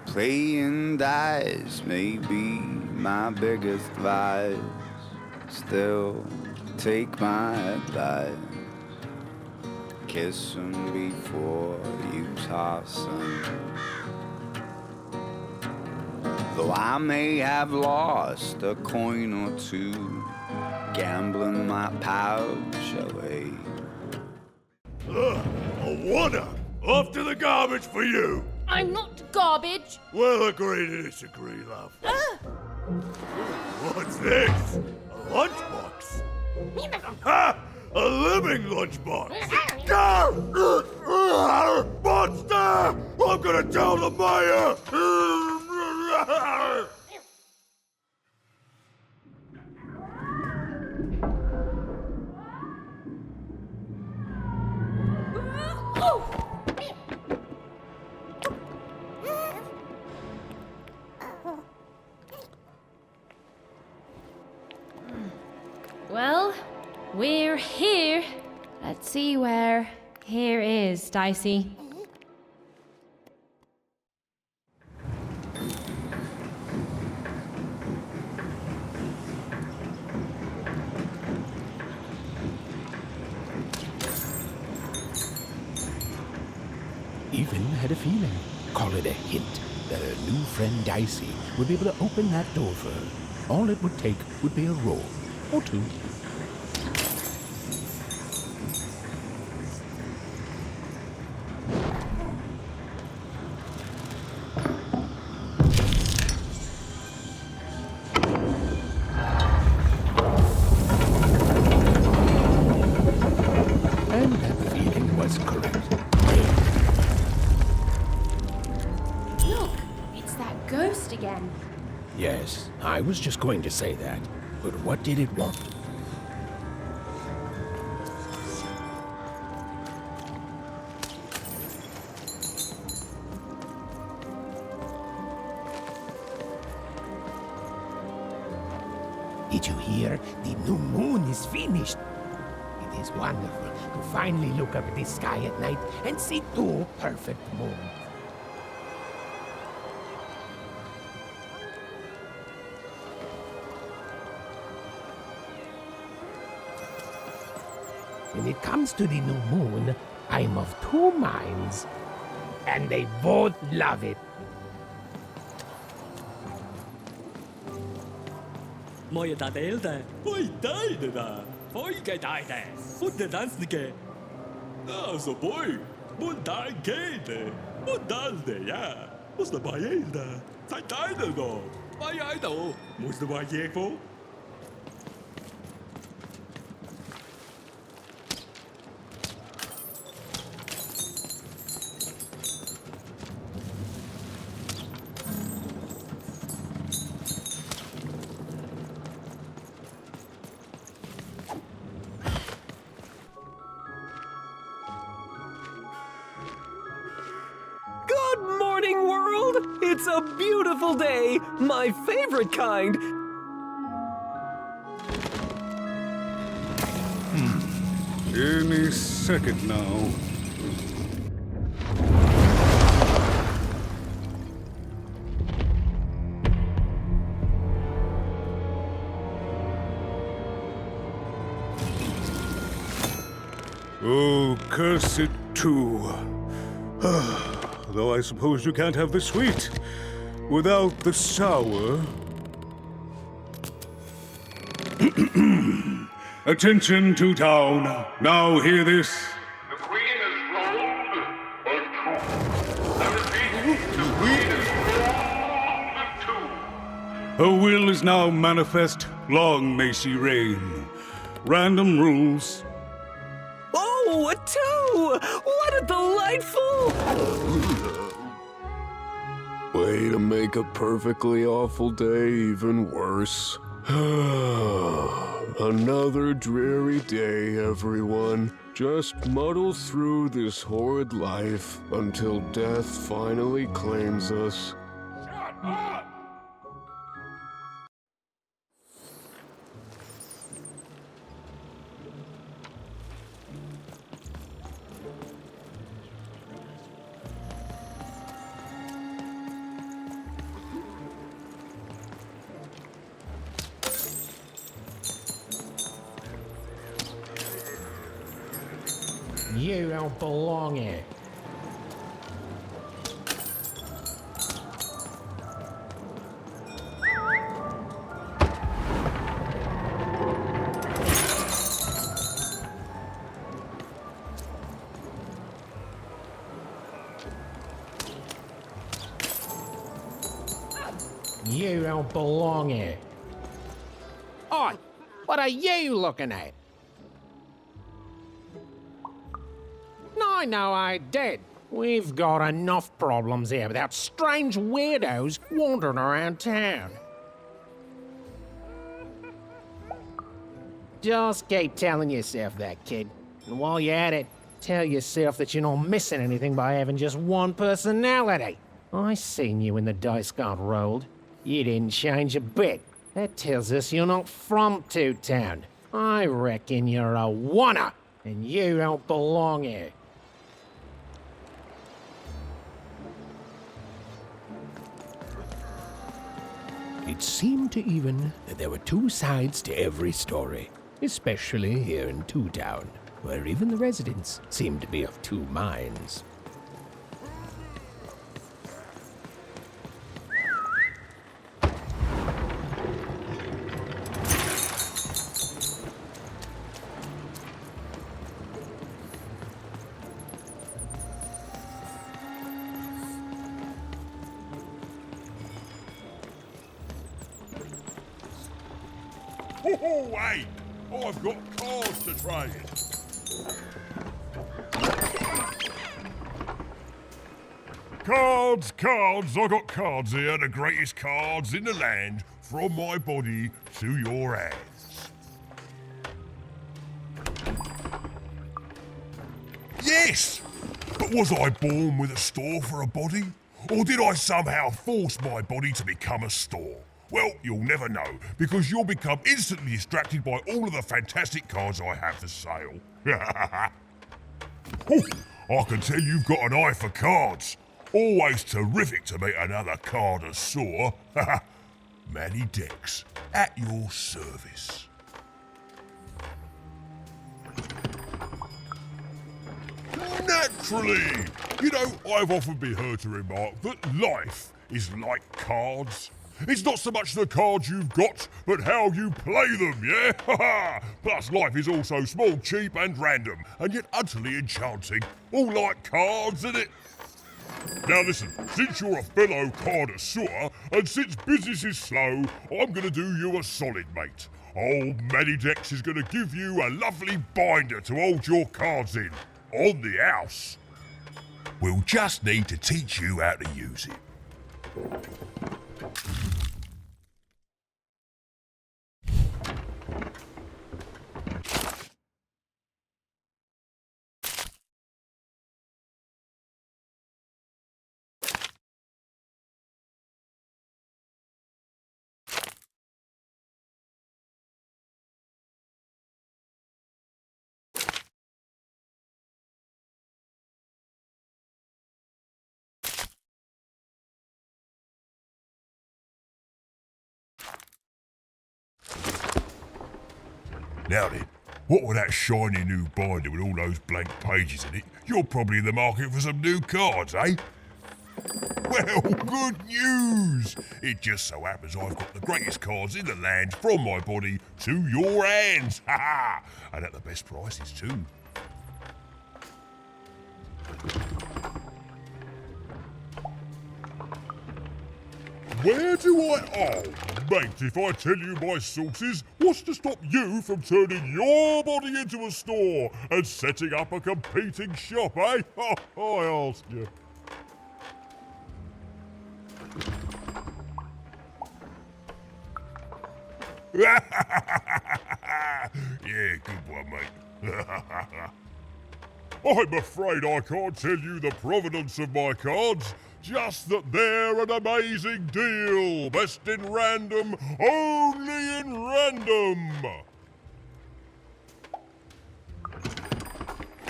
Playing dice may be my biggest vice. Still, take my advice. Kiss 'em before you toss 'em. Though I may have lost a coin or two, gambling my pouch away. A one-up! Off to the garbage for you! I'm not garbage. We'll agree to disagree, love. What's this? A lunchbox? Ha! A living lunchbox! Monster! I'm gonna tell the mayor! Well, we're here. Let's see where here is, Dicey. Even had a feeling, call it a hint, that her new friend Dicey would be able to open that door for her. All it would take would be a roll or two. And that feeling was correct. Look, it's that ghost again. Yes, I was just going to say that. But what did it want? Did you hear? The new moon is finished. It is wonderful to finally look up at the sky at night and see two perfect moons. When it comes to the new moon, I'm of two minds. And they both love it. Moje Tadelde, oi deine da, folge deine, und der Tanzlige. Also boy, mundal gede, mundalde, ja, muss da bei jeder, sei deine da, bei jeder, muss da bei jeder. Good morning, world! It's a beautiful day, my favorite kind. Any second now. Oh, curse it too. Though I suppose you can't have the sweet without the sour. Attention to town. Now hear this. The queen is rolled or two. I repeat, the queen is rolled or two. Her will is now manifest. Long may she reign. Random rules. Oh, a two! What a delightful... Way to make a perfectly awful day even worse. Another dreary day, everyone. Just muddle through this horrid life until death finally claims us. Shut up! You don't belong here. You don't belong here. Oi, what are you looking at? No, I did. We've got enough problems here without strange weirdos wandering around town. Just keep telling yourself that, kid. And while you're at it, tell yourself that you're not missing anything by having just one personality. I seen you when the dice got rolled. You didn't change a bit. That tells us you're not from Two Town. I reckon you're a wanna, and you don't belong here. It seemed to even that there were two sides to every story, especially here in Two Town, where even the residents seemed to be of two minds. Oh, hey! I've got cards to trade. Cards, I got cards here, the greatest cards in the land, from my body to your hands. Yes! But was I born with a store for a body? Or did I somehow force my body to become a store? Well, you'll never know, because you'll become instantly distracted by all of the fantastic cards I have for sale. Oh, I can tell you've got an eye for cards. Always terrific to meet another connoisseur. Manny Dex, at your service. Naturally! You know, I've often been heard to remark that life is like cards. It's not so much the cards you've got, but how you play them, yeah? Plus, life is also small, cheap and random, and yet utterly enchanting. All like cards, isn't it? Now listen, since you're a fellow connoisseur, and since business is slow, I'm gonna do you a solid, mate. Old Manny Dex is gonna give you a lovely binder to hold your cards in, on the house. We'll just need to teach you how to use it. Now then, what with that shiny new binder with all those blank pages in it, you're probably in the market for some new cards, eh? Well, good news! It just so happens I've got the greatest cards in the land from my body to your hands, ha! And at the best prices too. Where do I... Oh, mate, if I tell you my sources, what's to stop you from turning your body into a store and setting up a competing shop, eh? I ask you. Yeah, good one, mate. I'm afraid I can't tell you the provenance of my cards, just that they're an amazing deal. Best in random, only in random.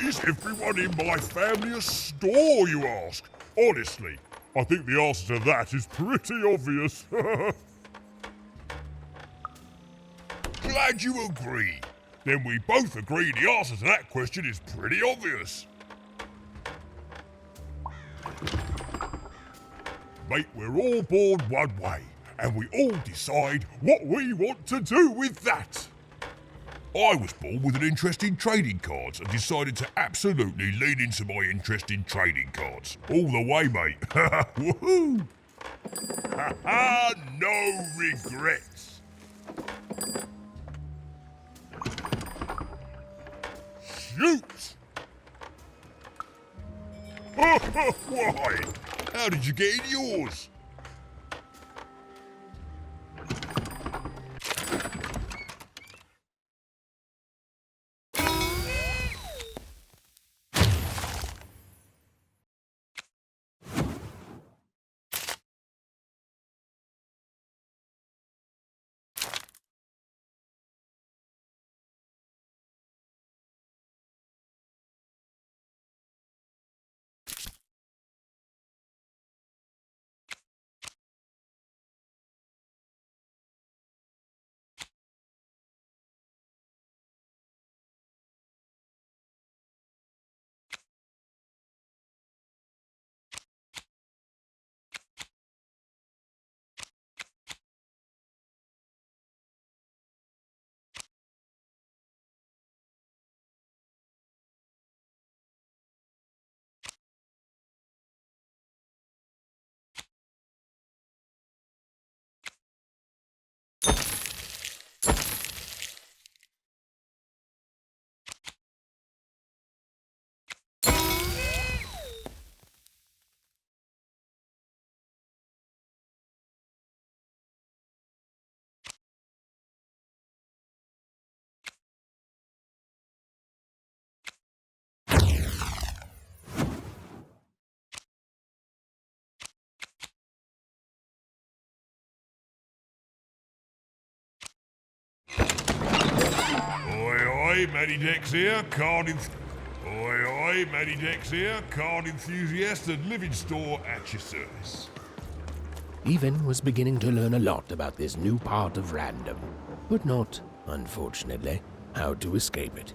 Is everyone in my family a store, you ask? Honestly, I think the answer to that is pretty obvious. Glad you agree. then we both agree the answer to that question is pretty obvious. Mate, we're all born one way, and we all decide what we want to do with that. I was born with an interest in trading cards and decided to absolutely lean into my interest in trading cards. All the way, mate. Woohoo! Ha-ha! No regrets. Shoot! Why? How did you get in yours? Oi, Matty Dex here, card enthusiast and living store at your service. Even was beginning to learn a lot about this new part of random, but not, unfortunately, how to escape it.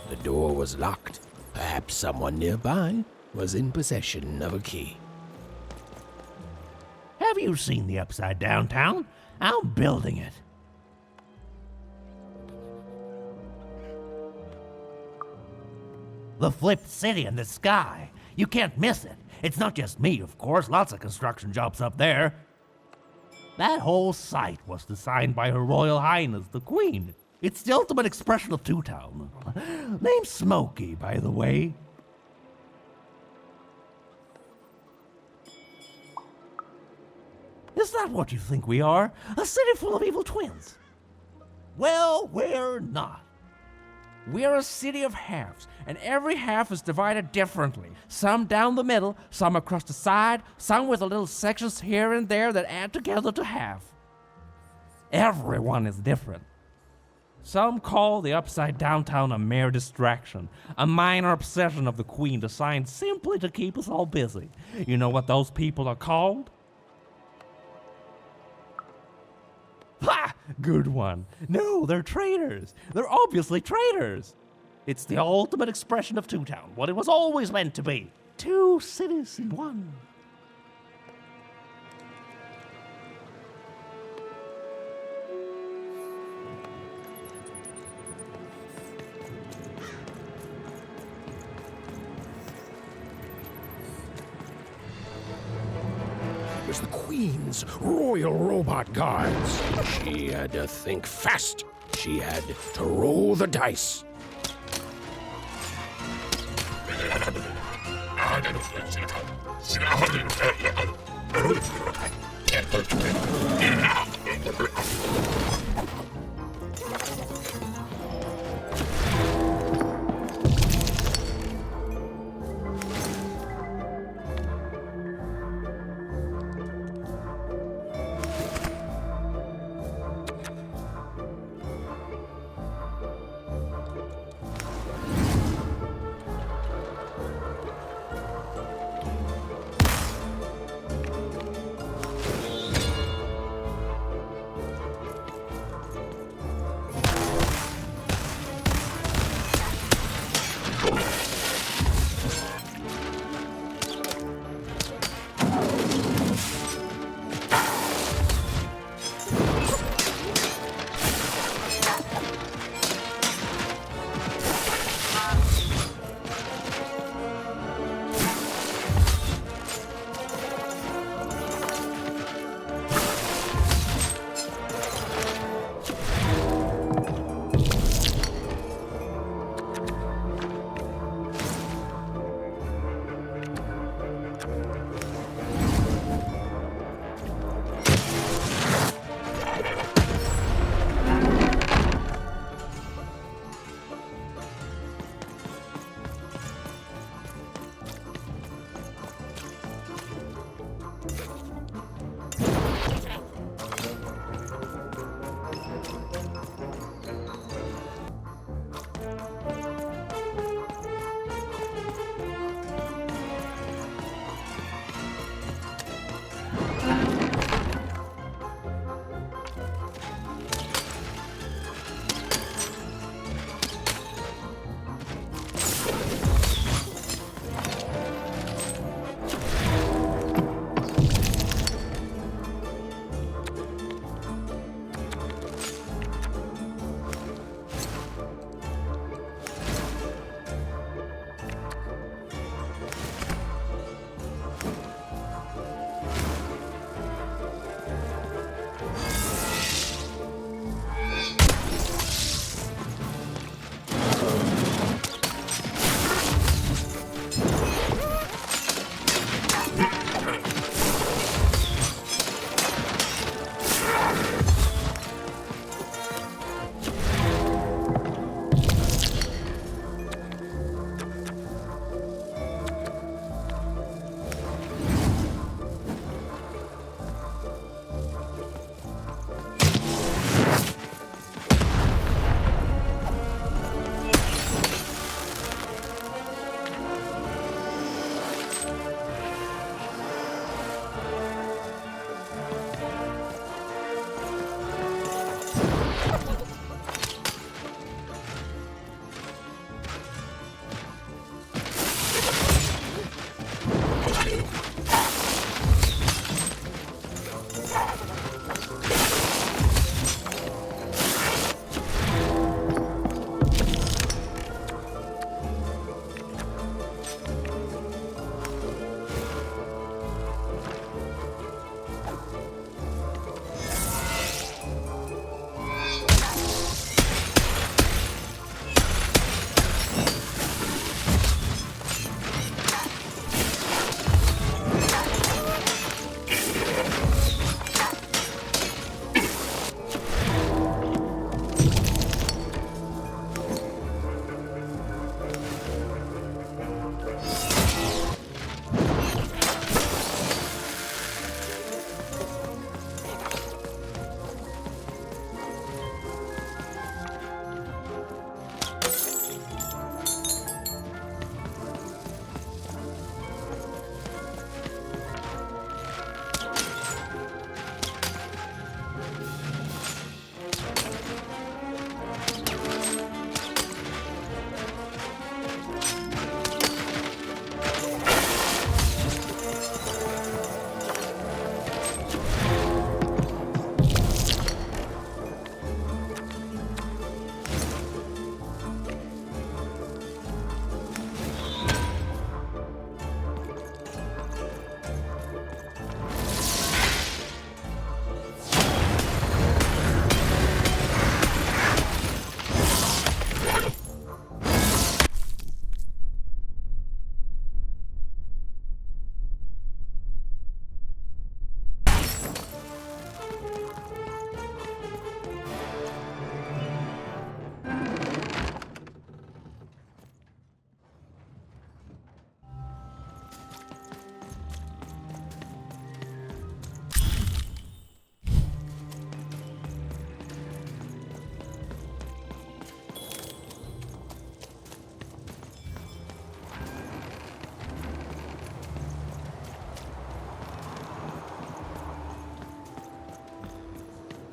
The door was locked. Perhaps someone nearby was in possession of a key. Have you seen the Upside Downtown? I'm building it. The flipped city in the sky. You can't miss it. It's not just me, of course. Lots of construction jobs up there. That whole site was designed by Her Royal Highness, the Queen. It's the ultimate expression of Two-Town. Name's Smokey, by the way. Is that what you think we are? A city full of evil twins? Well, we're not. We're a city of halves, and every half is divided differently. Some down the middle, some across the side, some with little sections here and there that add together to half. Everyone is different. Some call the Upside Downtown a mere distraction, a minor obsession of the Queen designed simply to keep us all busy. You know what those people are called? Ha! Good one. No, they're traitors. They're obviously traitors. It's the ultimate expression of Two-Town, what it was always meant to be. Two cities in one. Was the Queen's Royal Robot Guards. She had to think fast. She had to roll the dice.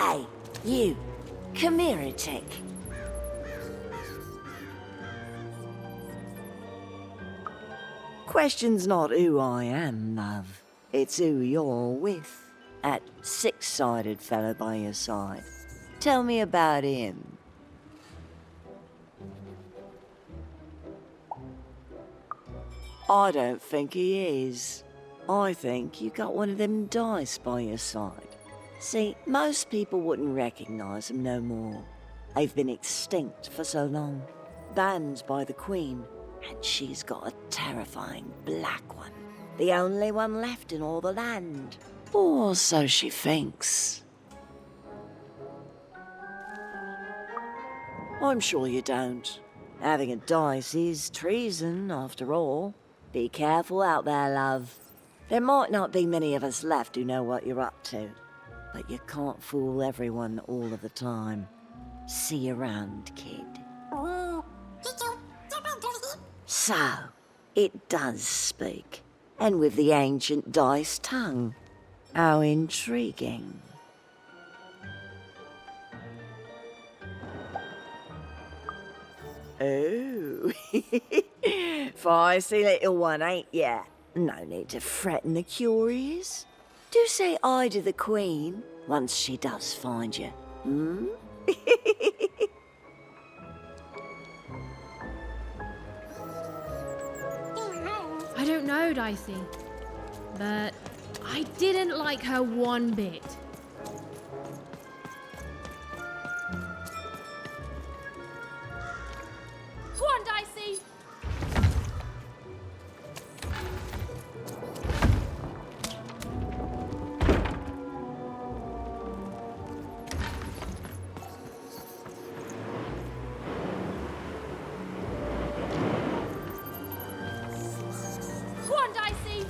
Hey, you, come here a tick. Question's not who I am, love. It's who you're with. That six-sided fellow by your side. Tell me about him. I don't think he is. I think you got one of them dice by your side. See, most people wouldn't recognize them no more. They've been extinct for so long. Banned by the Queen, and she's got a terrifying black one. The only one left in all the land. Or so she thinks. I'm sure you don't. Having a dice is treason, after all. Be careful out there, love. There might not be many of us left who know what you're up to, but you can't fool everyone all of the time. See you around, kid. So, it does speak, and with the ancient dice tongue. How intriguing. Oh, feisty little one, ain't ya? No need to threaten the curious. Do say aye to the Queen once she does find you, hmm? I don't know, Dicey, but I didn't like her one bit. Go on, Dicey! Go on, Dicey!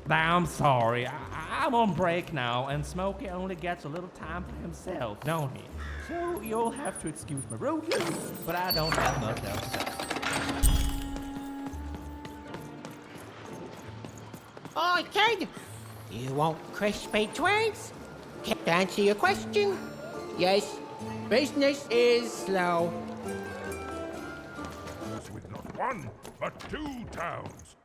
I'm sorry. I'm on break now, and Smokey only gets a little time for himself, don't he? So you'll have to excuse my rudeness, but I don't have much else to say. Oi, kid! You want crispy twins? Can I answer your question? Yes, business is slow. With not one, but two towns.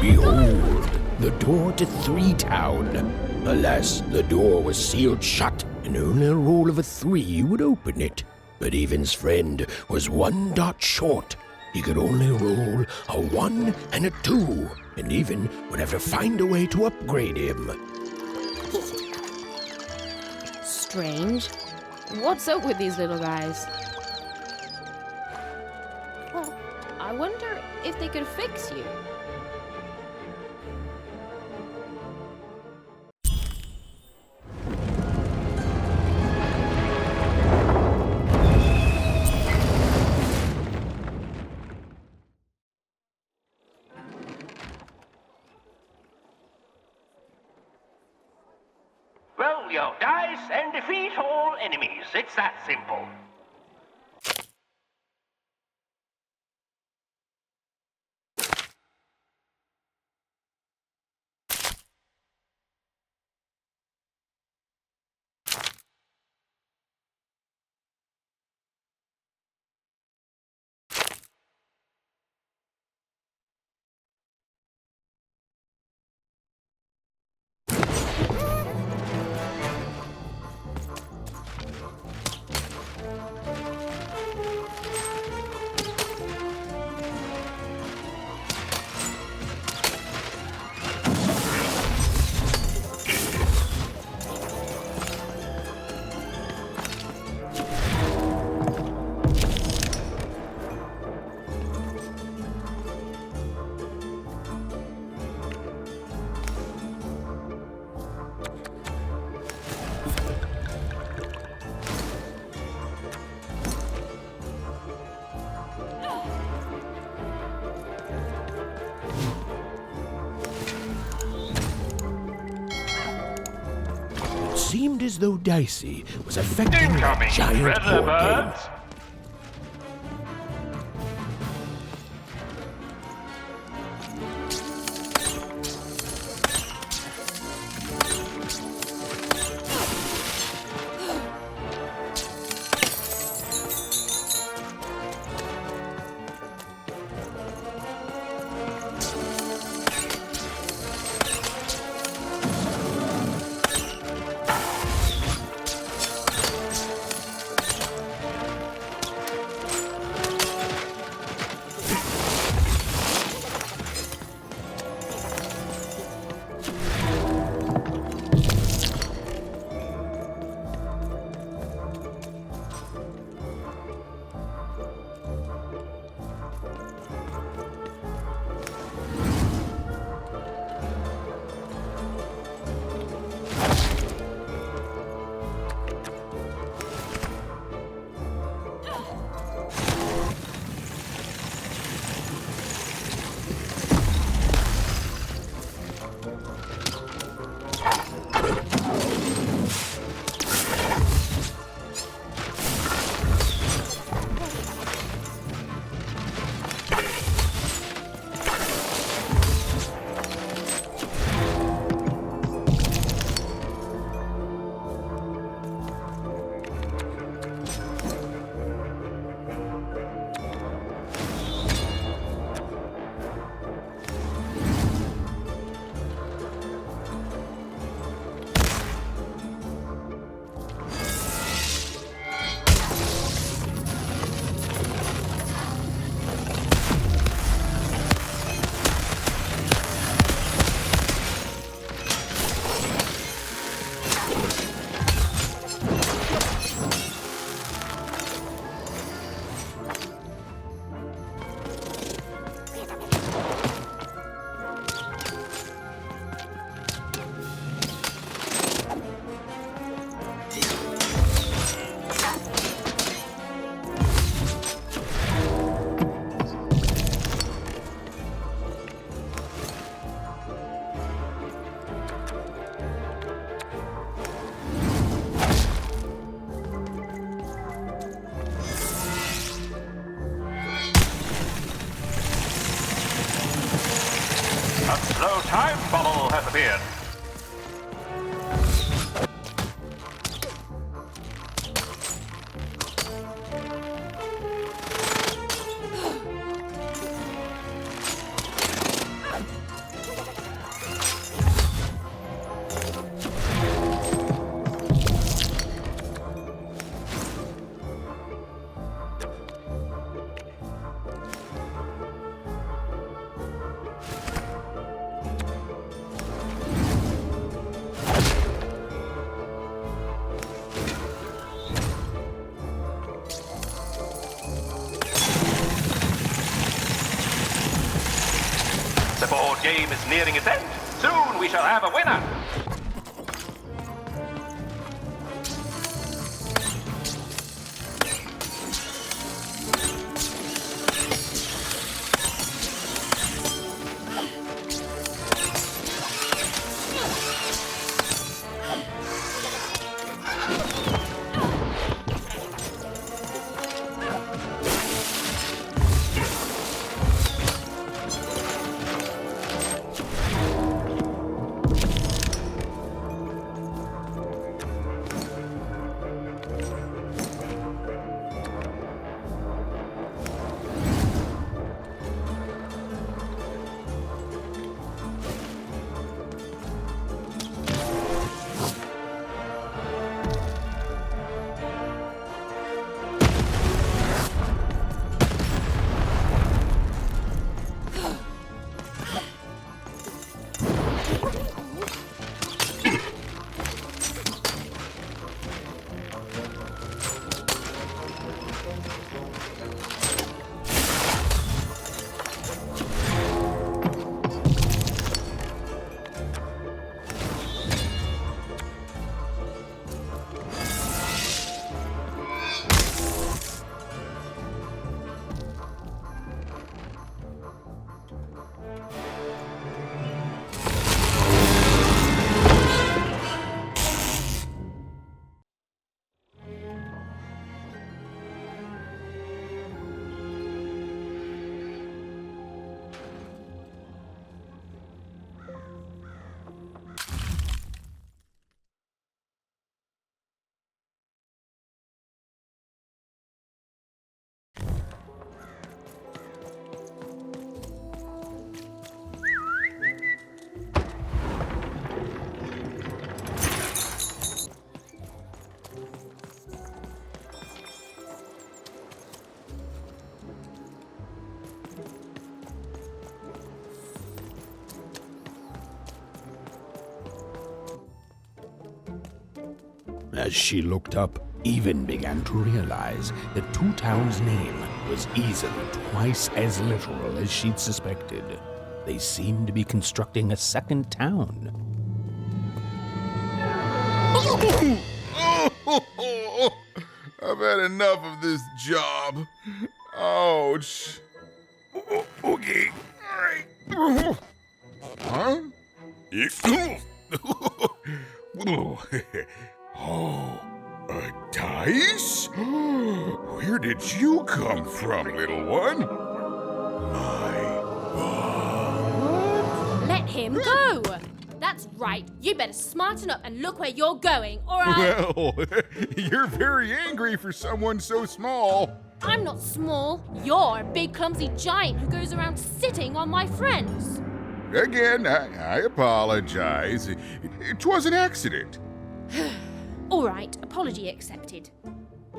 Behold, the door to Three Town. Alas, the door was sealed shut, and only a roll of a 3 would open it. But Even's friend was 1 dot short. He could only roll a 1 and a 2, and Even would have to find a way to upgrade him. Strange. What's up with these little guys? Well, I wonder if they could fix you. Roll your dice and defeat all enemies. It's that simple. seemed as though Dicey was affecting the Incoming giant treasure board game. birds. A slow time bubble has appeared. The board game is nearing its end. Soon we shall have a winner. as she looked up, Even began to realize that Two Town's name was easily twice as literal as she'd suspected. They seemed to be constructing a second town. I've had enough of this job. Ouch. Okay. All right. Huh? Oh, a dice? Where did you come from, little one? Let him go! That's right. You better smarten up and look where you're going, or I... Well, you're very angry for someone so small. I'm not small. You're a big clumsy giant who goes around sitting on my friends. Again, I apologize. It was an accident. All right, apology accepted.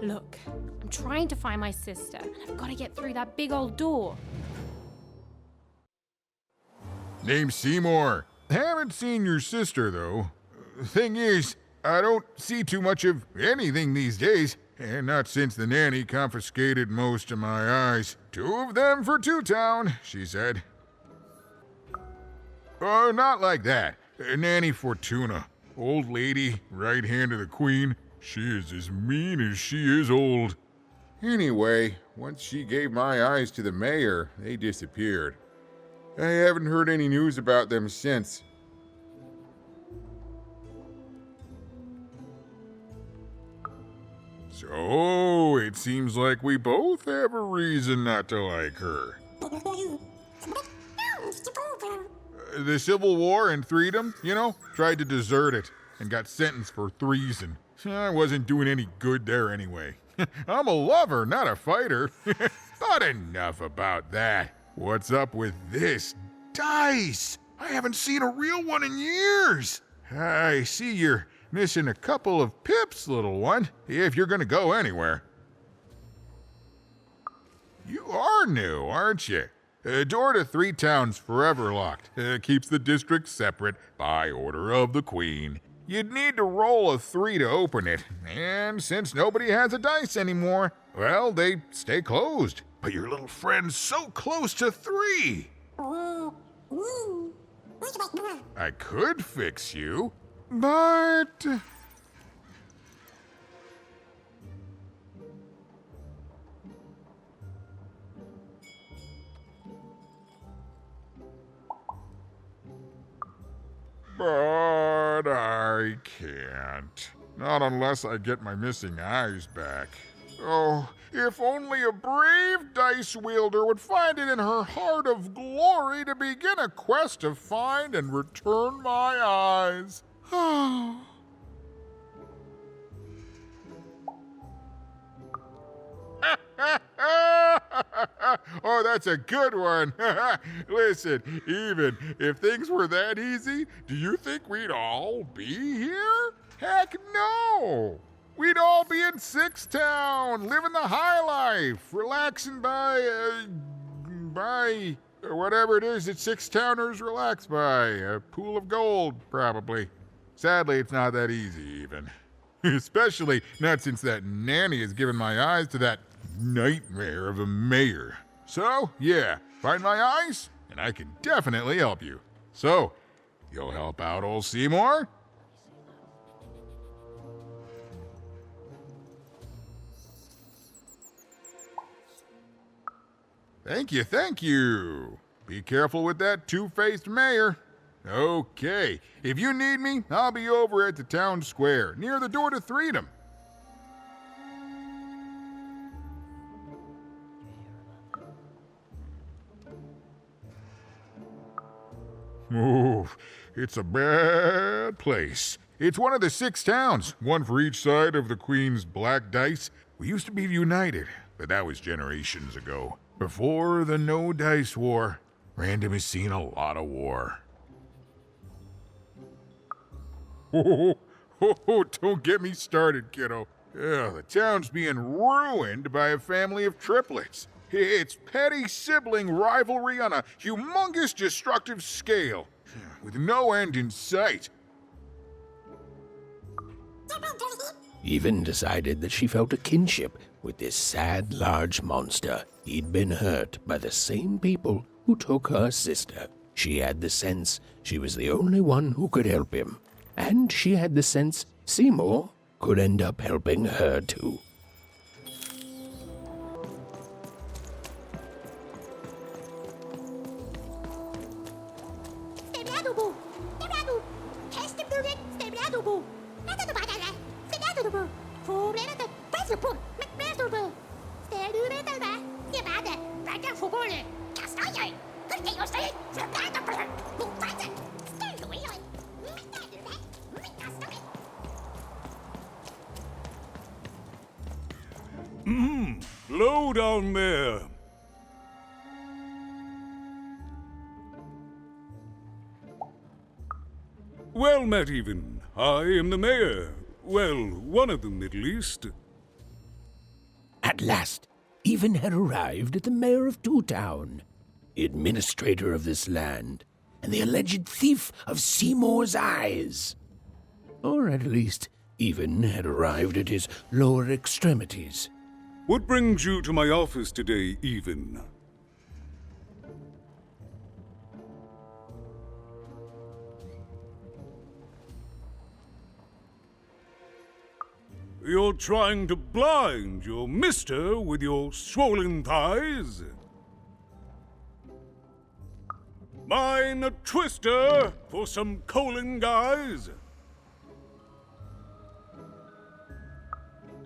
Look, I'm trying to find my sister, and I've got to get through that big old door. Name's Seymour. Haven't seen your sister, though. Thing is, I don't see too much of anything these days, and not since the nanny confiscated most of my eyes. 2 of them for Two Town, she said. Oh, not like that. Nanny Fortuna. Old lady, right hand of the queen. She is as mean as she is old. Anyway, once she gave my eyes to the mayor, they disappeared. I haven't heard any news about them since. So, it seems like we both have a reason not to like her. The Civil War and freedom, you know, tried to desert it and got sentenced for treason. I wasn't doing any good there anyway. I'm a lover, not a fighter. But enough about that. What's up with this dice? I haven't seen a real one in years. I see you're missing a couple of pips, little one, if you're gonna go anywhere. You are new, aren't you? Door to Three Towns forever locked. Keeps the district separate by order of the Queen. You'd need to roll a 3 to open it, and since nobody has a dice anymore, well, they stay closed. But your little friend's so close to 3. I could fix you, but... But I can't. Not unless I get my missing eyes back. Oh, if only a brave dice wielder would find it in her heart of glory to begin a quest to find and return my eyes. Oh, that's a good one. Listen, even if things were that easy, do you think we'd all be here? Heck no! We'd all be in Six Town, living the high life, relaxing by whatever it is that Six Towners relax by. A pool of gold, probably. Sadly, it's not that easy, even. Especially not since that nanny has given my eyes to that nightmare of a mayor. So, yeah, find my eyes, and I can definitely help you. So, you'll help out old Seymour? Thank you, thank you. Be careful with that two-faced mayor. Okay, if you need me, I'll be over at the town square, near the door to Freedom. Oh, it's a bad place. It's one of the 6 towns, one for each side of the Queen's black dice. We used to be united, but that was generations ago. Before the No Dice War, Random has seen a lot of war. Oh, don't get me started, kiddo. The town's being ruined by a family of triplets. It's petty sibling rivalry on a humongous destructive scale, with no end in sight. even decided that she felt a kinship with this sad, large monster. He'd been hurt by the same people who took her sister. She had the sense she was the only one who could help him, and she had the sense Seymour could end up helping her too. Low down there. Well met, Even. I am the mayor. Well, one of them, at least. At last, Even had arrived at the mayor of Two Town, the administrator of this land, and the alleged thief of Seymour's eyes. Or at least, Even had arrived at his lower extremities. What brings you to my office today, Even? You're trying to blind your mister with your swollen thighs? Mine a twister for some colon guys?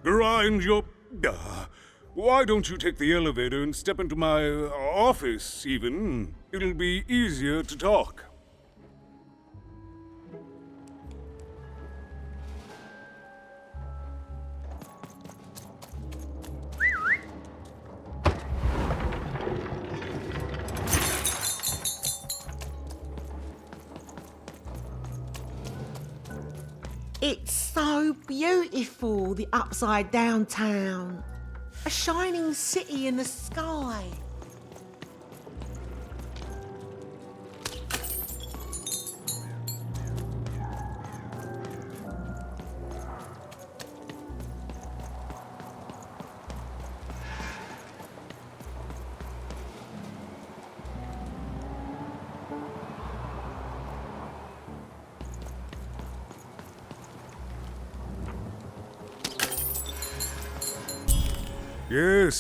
Grind your... why don't you take the elevator and step into my office, Even? It'll be easier to talk. It's so beautiful, the upside down town. A shining city in the sky.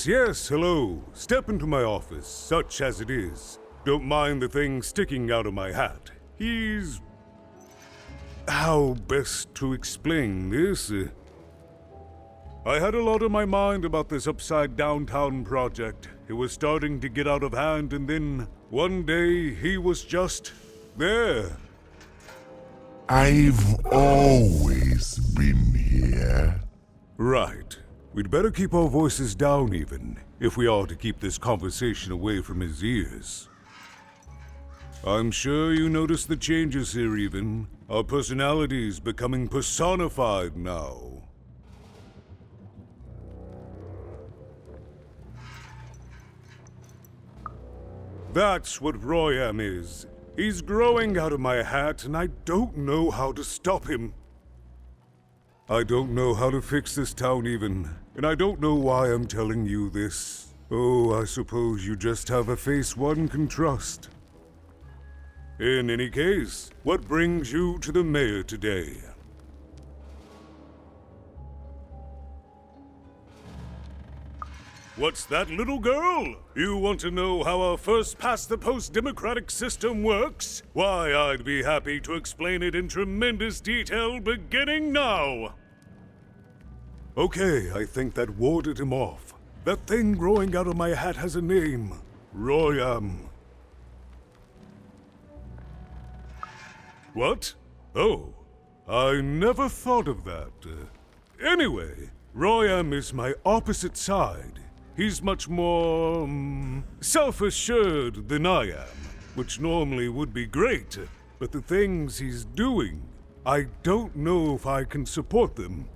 Yes, hello. Step into my office, such as it is. Don't mind the thing sticking out of my hat. He's... how best to explain this? I had a lot on my mind about this upside downtown project. It was starting to get out of hand, and then one day he was just there. I've always been here. Right. We'd better keep our voices down, Even, if we are to keep this conversation away from his ears. I'm sure you noticed the changes here, Even. Our personalities becoming personified now. That's what Royam is. He's growing out of my hat, and I don't know how to stop him. I don't know how to fix this town, Even, and I don't know why I'm telling you this. Oh, I suppose you just have a face one can trust. In any case, what brings you to the mayor today? What's that, little girl? You want to know how our first-past-the-post democratic system works? Why, I'd be happy to explain it in tremendous detail beginning now. Okay, I think that warded him off. That thing growing out of my hat has a name. Royam. What? Oh, I never thought of that. Anyway, Royam is my opposite side. He's much more, self-assured than I am, which normally would be great, but the things he's doing, I don't know if I can support them.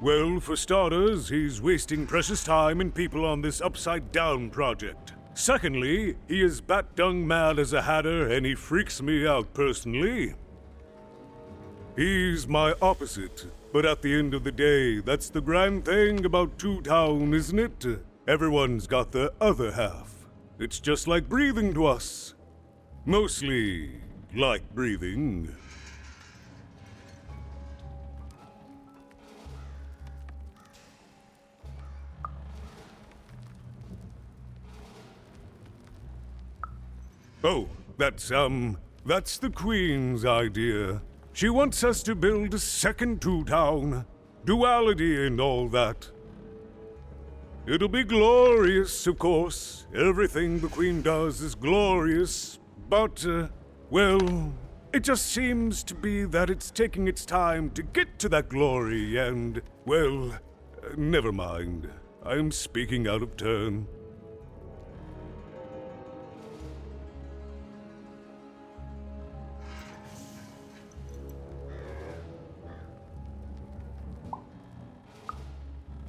Well, for starters, he's wasting precious time and people on this upside-down project. Secondly, he is bat-dung mad as a hatter, and he freaks me out personally. He's my opposite, but at the end of the day, that's the grand thing about Two Town, isn't it? Everyone's got the other half. It's just like breathing to us. Mostly like breathing. Oh, that's the Queen's idea. She wants us to build a second Two Town. Duality and all that. It'll be glorious, of course. Everything the Queen does is glorious. But, well, it just seems to be that it's taking its time to get to that glory and, well, never mind. I'm speaking out of turn.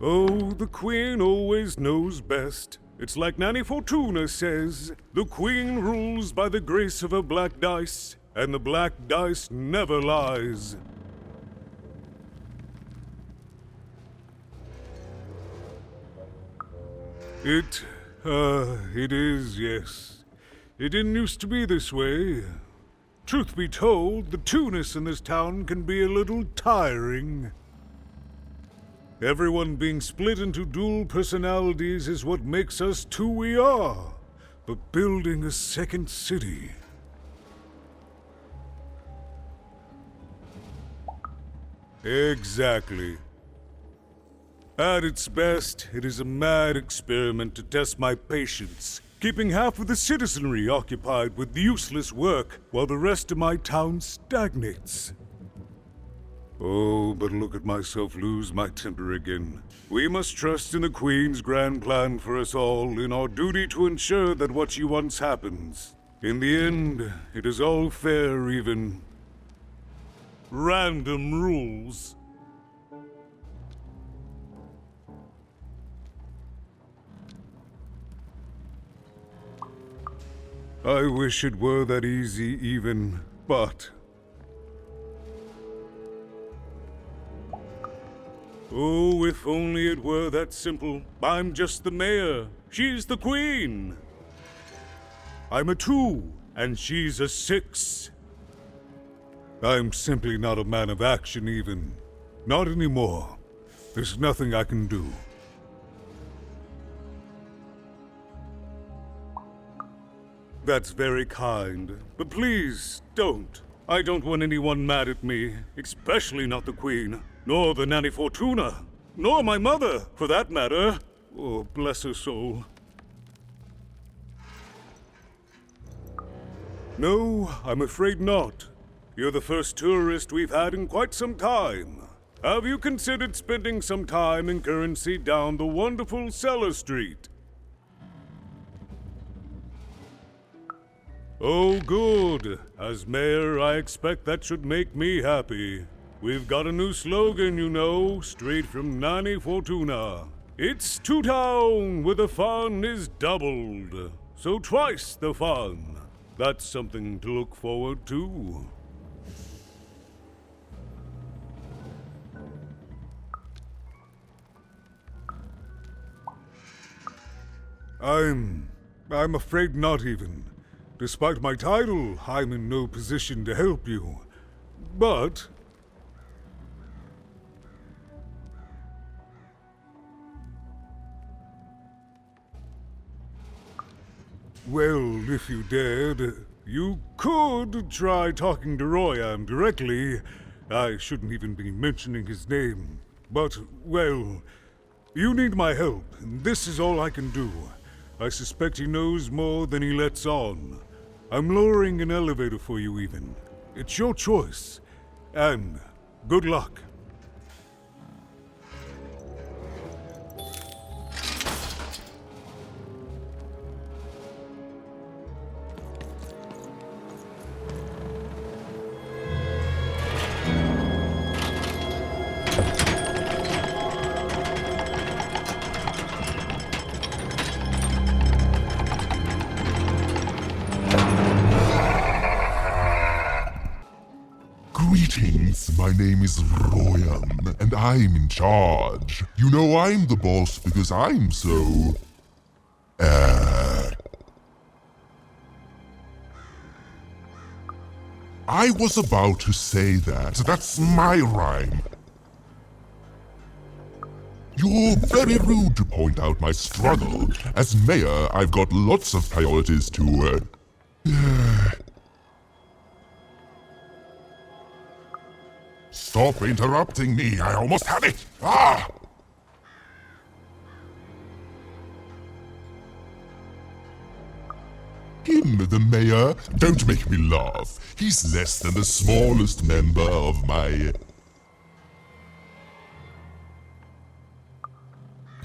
Oh, the Queen always knows best. It's like Nanny Fortuna says, the Queen rules by the grace of her black dice, and the black dice never lies. It is, yes. It didn't used to be this way. Truth be told, the two-ness in this town can be a little tiring. Everyone being split into dual personalities is what makes us who we are. But building a second city... Exactly. At its best, it is a mad experiment to test my patience, keeping half of the citizenry occupied with useless work while the rest of my town stagnates. Oh, but look at myself lose my temper again. We must trust in the Queen's grand plan for us all, in our duty to ensure that what she wants happens. In the end, it is all fair, even. Random rules. I wish it were that easy, even, but... Oh, if only it were that simple. I'm just the mayor. She's the Queen. I'm a 2, and she's a 6. I'm simply not a man of action, even. Not anymore. There's nothing I can do. That's very kind, but please, don't. I don't want anyone mad at me, especially not the Queen. Nor the Nanny Fortuna. Nor my mother, for that matter. Oh, bless her soul. No, I'm afraid not. You're the first tourist we've had in quite some time. Have you considered spending some time in currency down the wonderful Cellar Street? Oh, good. As mayor, I expect that should make me happy. We've got a new slogan, you know, straight from Nanny Fortuna. It's Two Town, where the fun is doubled. So twice the fun. That's something to look forward to. I'm afraid not even. Despite my title, I'm in no position to help you. But... well, if you dared, you could try talking to Royan directly. I shouldn't even be mentioning his name. But, well, you need my help, and this is all I can do. I suspect he knows more than he lets on. I'm lowering an elevator for you, even. It's your choice. And good luck. my name is Royan, and I'm in charge. You know I'm the boss because I'm so... I was about to say that. That's my rhyme. You're very rude to point out my struggle. As mayor, I've got lots of priorities to... Stop interrupting me. I almost had it. Ah! Him, the mayor? Don't make me laugh. He's less than the smallest member of my...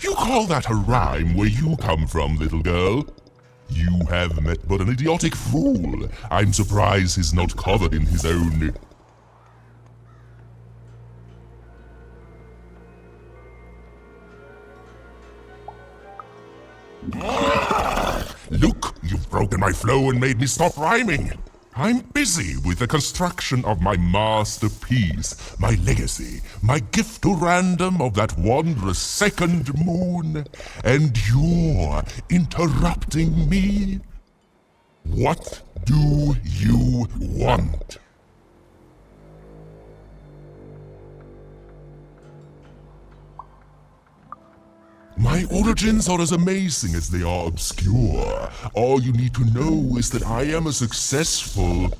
You call that a rhyme where you come from, little girl? You have met but an idiotic fool. I'm surprised he's not covered in his own... Look, you've broken my flow and made me stop rhyming. I'm busy with the construction of my masterpiece, my legacy, my gift to random of that wondrous second moon, and you're interrupting me? What do you want? My origins are as amazing as they are obscure. All you need to know is that I am a successful...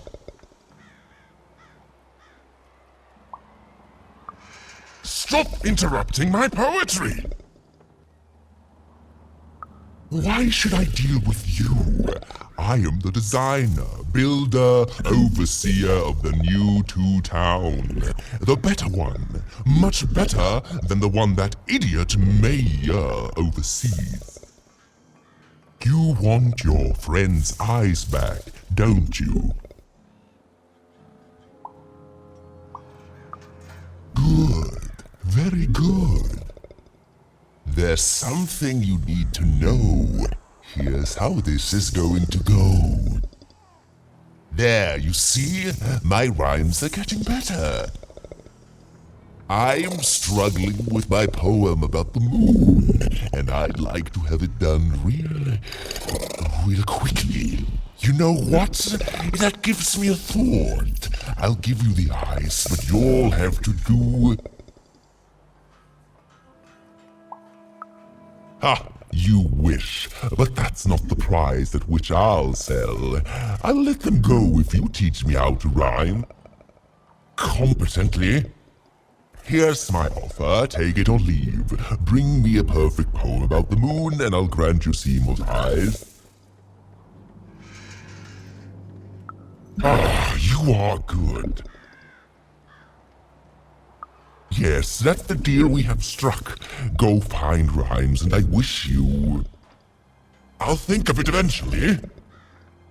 Stop interrupting my poetry! Why should I deal with you? I am the designer, builder, overseer of the new town. The better one. Much better than the one that idiot mayor oversees. You want your friend's eyes back, don't you? Good. Very good. There's something you need to know. Here's how this is going to go. There, you see? My rhymes are getting better. I'm struggling with my poem about the moon, and I'd like to have it done real quickly. You know what? That gives me a thought. I'll give you the eyes, but you'll have to do... Ha! You wish, but that's not the prize at which I'll sell. I'll let them go if you teach me how to rhyme. Competently. Here's my offer, take it or leave. Bring me a perfect poem about the moon and I'll grant you Seymour's eyes. Ah, you are good. Yes, that's the deal we have struck. Go find rhymes and I wish you... I'll think of it eventually.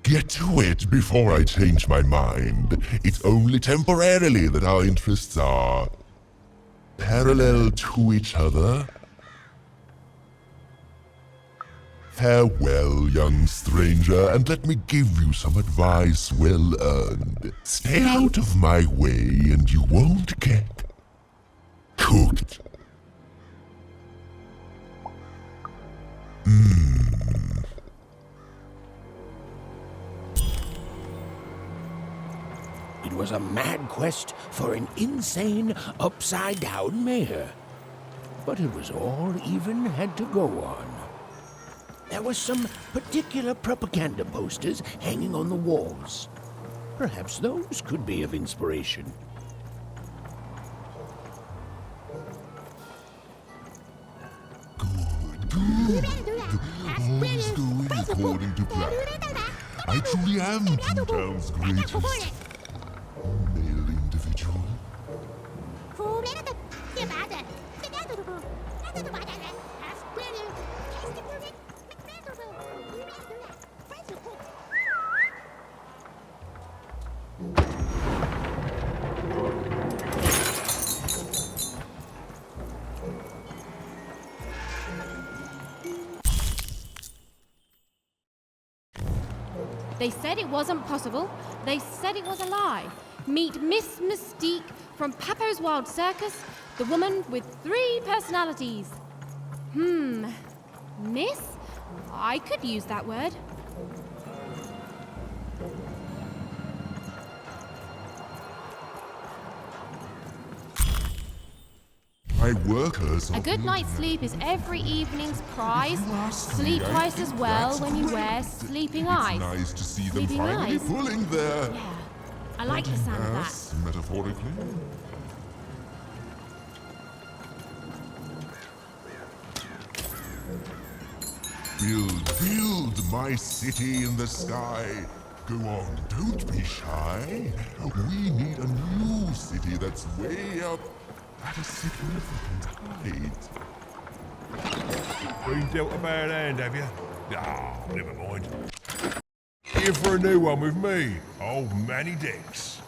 Get to it before I change my mind. It's only temporarily that our interests are... parallel to each other. Farewell, young stranger, and let me give you some advice well earned. Stay out of my way and you won't get... cooked. It was a mad quest for an insane, upside-down mayor. But it was all even had to go on. There were some particular propaganda posters hanging on the walls. Perhaps those could be of inspiration. All is going according to plan. I truly am Toontown's greatest male individual. They said it wasn't possible. They said it was a lie. Meet Miss Mystique from Papo's Wild Circus, the woman with 3 personalities. Miss? I could use that word. My workers. A good night's sleep is every evening's prize. Sleep twice as well when you wear sleeping eyes. Nice to see them Sleeping finally eyes? pulling their. Yeah, I like the sound of that. Yes, metaphorically. Build my city in the sky. Go on, don't be shy. We need a new city that's way up at a significant height. Been dealt a bad hand, have you? Ah, never mind. Here for a new one with me, old Manny Dix.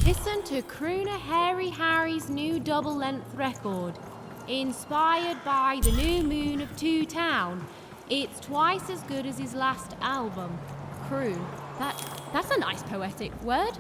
Listen to crooner Hairy Harry's new double-length record. Inspired by the new moon of Two Town. It's twice as good as his last album, Croon. That's a nice poetic word.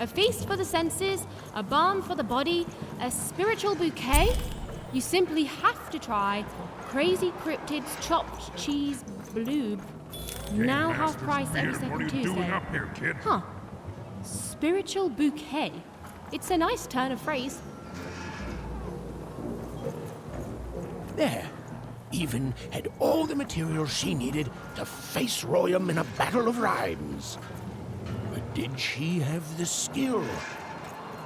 A feast for the senses, a balm for the body, a spiritual bouquet? You simply have to try Crazy Cryptid's chopped cheese bloob. Now half price every second Tuesday. What are you doing up here, kid? Huh. Spiritual bouquet. It's a nice turn of phrase. There. Even had all the materials she needed to face Royum in a battle of rhymes. But did she have the skill?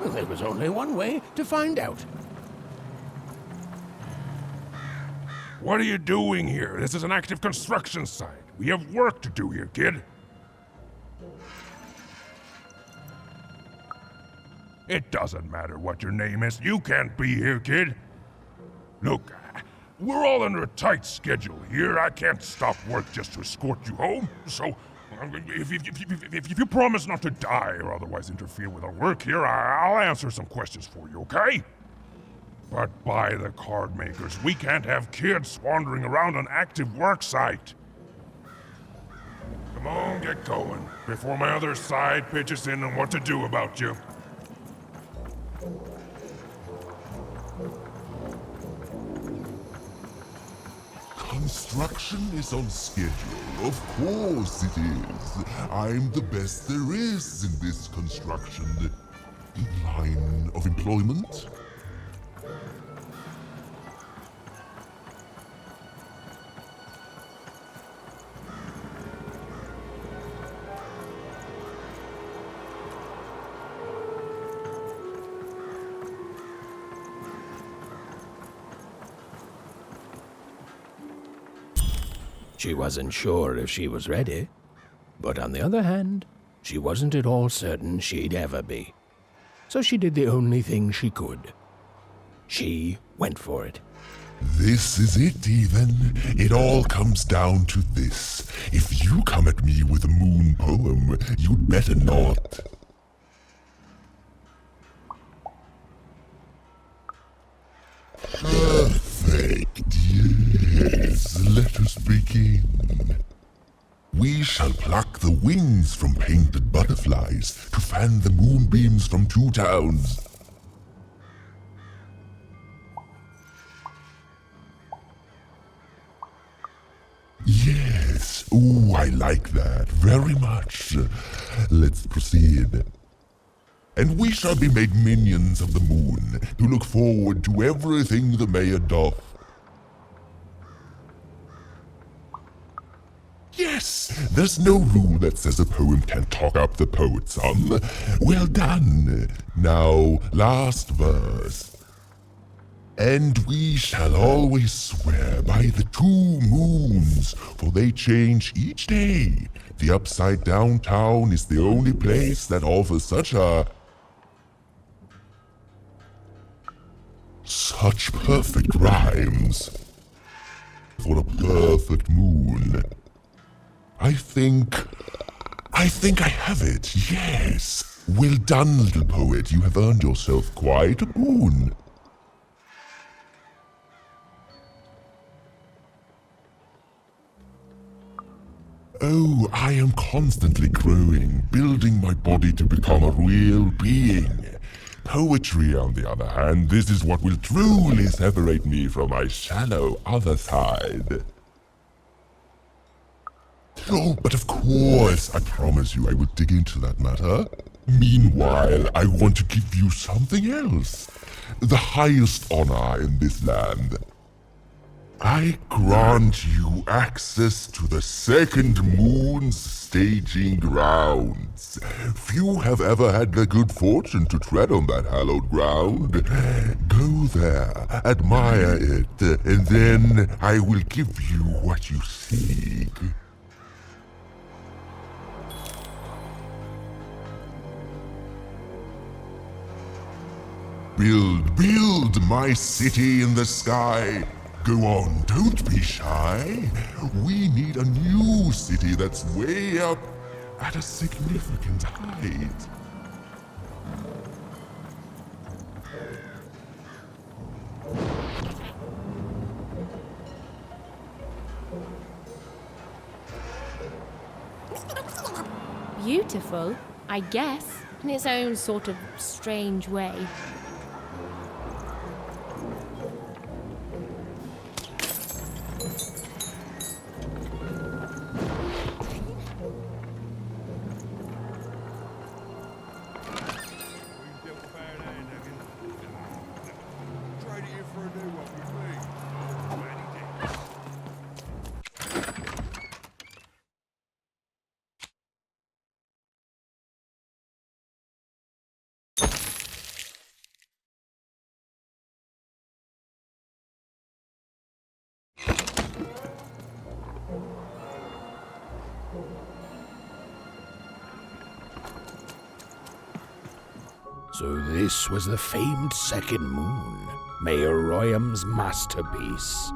Well, there was only one way to find out. What are you doing here? This is an active construction site. We have work to do here, kid. It doesn't matter what your name is. You can't be here, kid. Look, we're all under a tight schedule here. I can't stop work just to escort you home. So, if you promise not to die or otherwise interfere with our work here, I'll answer some questions for you, okay? But by the card makers, we can't have kids wandering around an active work site. Come on, get going, before my other side pitches in on what to do about you. Construction is on schedule. Of course it is. I'm the best there is in this construction line of employment. She wasn't sure if she was ready, but on the other hand, she wasn't at all certain she'd ever be. So she did the only thing she could. She went for it. This is it, even. It all comes down to this. If you come at me with a moon poem, you'd better not. Perfect. Yes, let us begin. We shall pluck the wings from painted butterflies to fan the moonbeams from two towns. Yes, ooh, I like that very much. Let's proceed. And we shall be made minions of the moon, to look forward to everything the mayor doth. Yes, there's no rule that says a poem can't talk up the poet some. Well done. Now, last verse. And we shall always swear by the 2 moons, for they change each day. The upside down town is the only place that offers such perfect rhymes for a perfect moon. I think I have it, yes. Well done, little poet. You have earned yourself quite a boon. Oh, I am constantly growing, building my body to become a real being. Poetry, on the other hand, this is what will truly separate me from my shallow other side. Oh, but of course, I promise you I will dig into that matter. Meanwhile, I want to give you something else. The highest honor in this land. I grant you access to the second moon's staging grounds. Few have ever had the good fortune to tread on that hallowed ground. Go there, admire it, and then I will give you what you seek. Build my city in the sky. Go on, don't be shy. We need a new city that's way up at a significant height. Beautiful, I guess, in its own sort of strange way. So this was the famed second moon, Mayor Royham's masterpiece.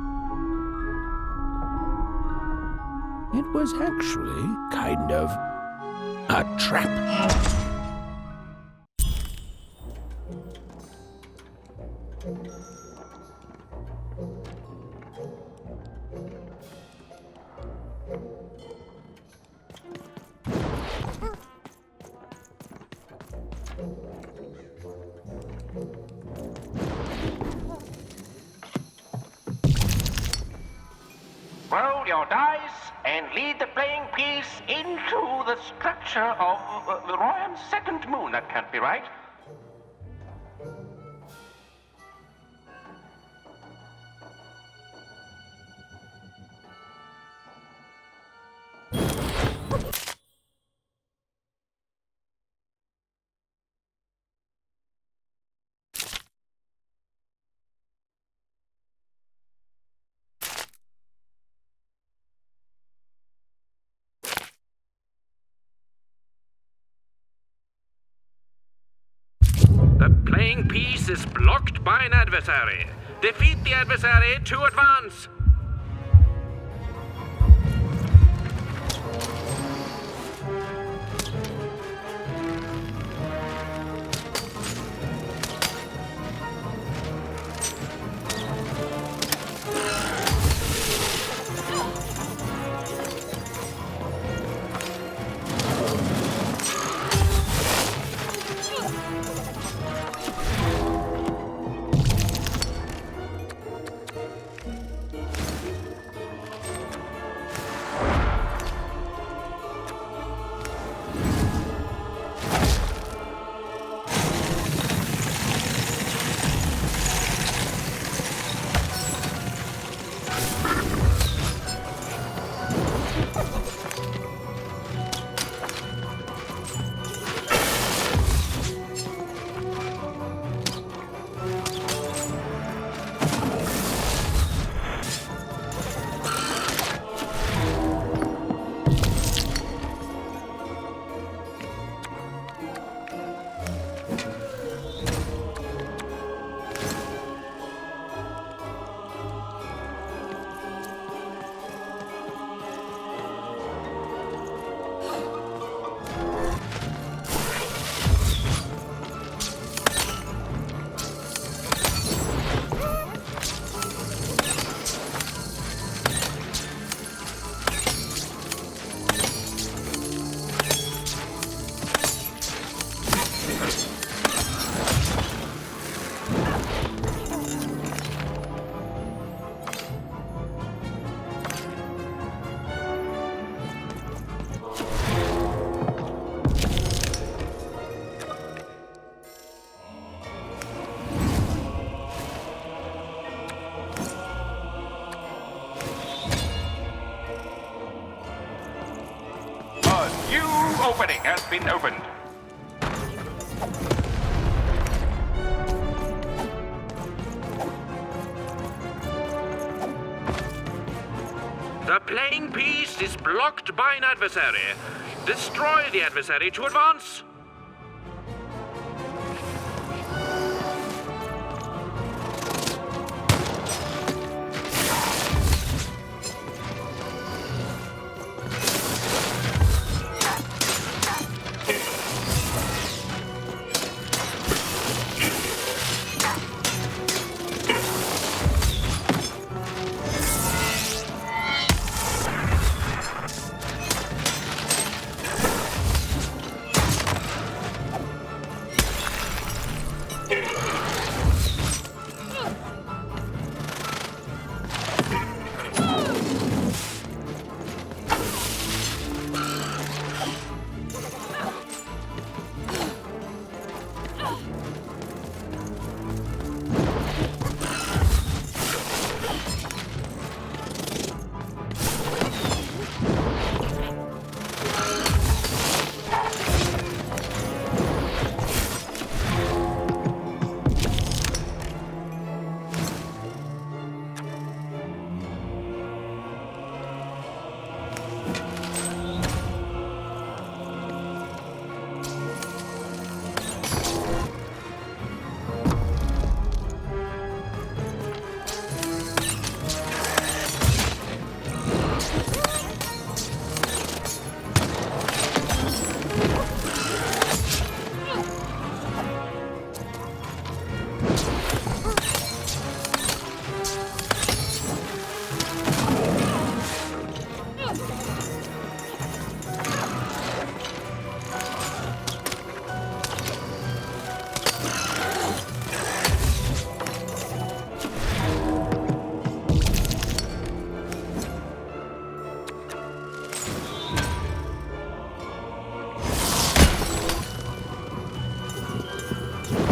It was actually kind of a trap. Roll your dice and lead the playing piece into the structure of Ryan's second moon. That can't be right. The playing piece is blocked by an adversary. Defeat the adversary to advance. Opening has been opened. The playing piece is blocked by an adversary. Destroy the adversary to advance.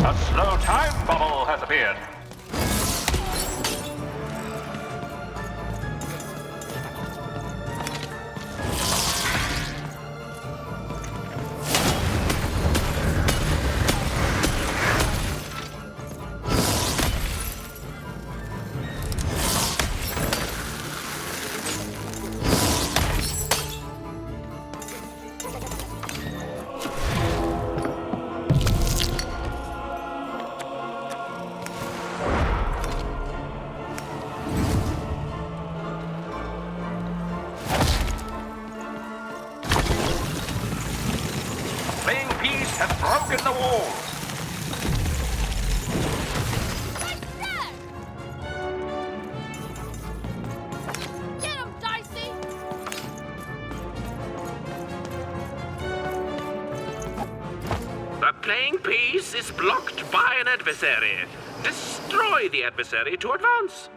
A slow time bubble has appeared. Playing piece has broken the wall. Get him, Dicey! The playing piece is blocked by an adversary. Destroy the adversary to advance.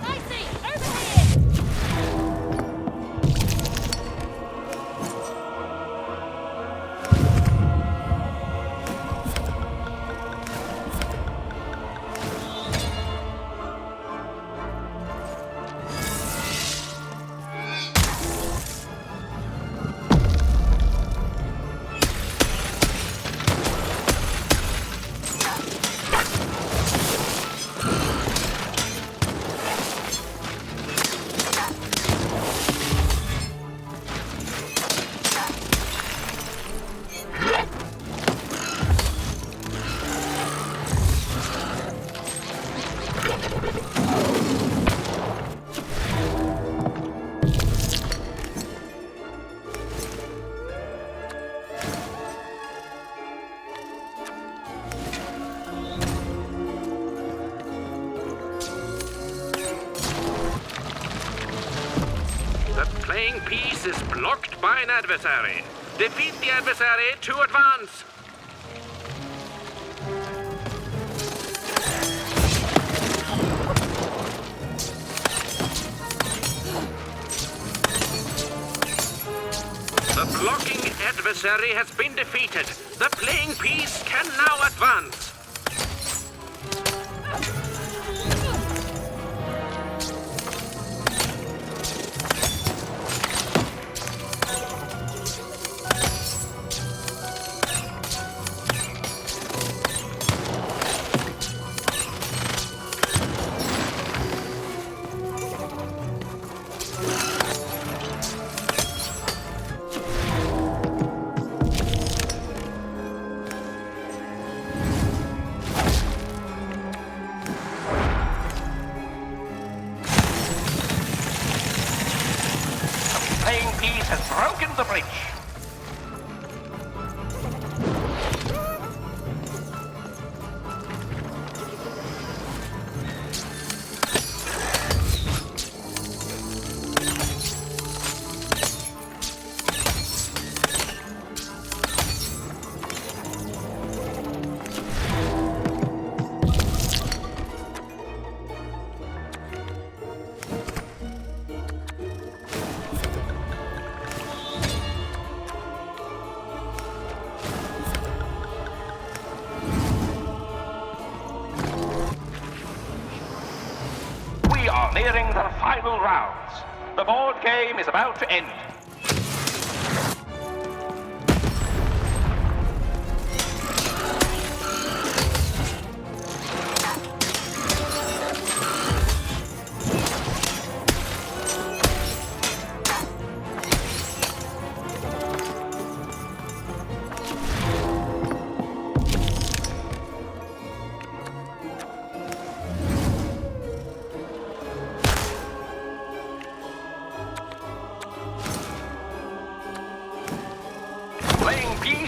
Dicey, over here! The playing piece is blocked by an adversary. Defeat the adversary to advance. The blocking adversary has been defeated. The playing piece can now advance. Playing piece has broken the bridge. We are nearing the final rounds. The board game is about to end.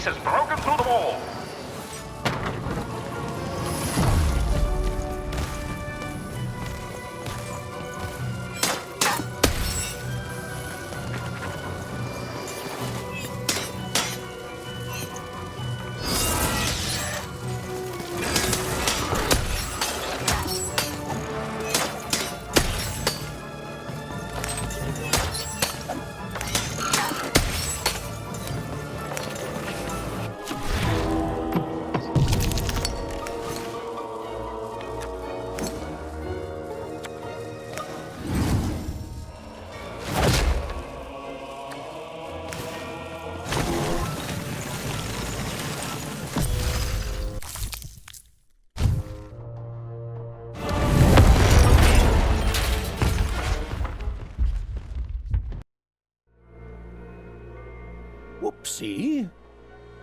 piece has broken through the wall. Whoopsie.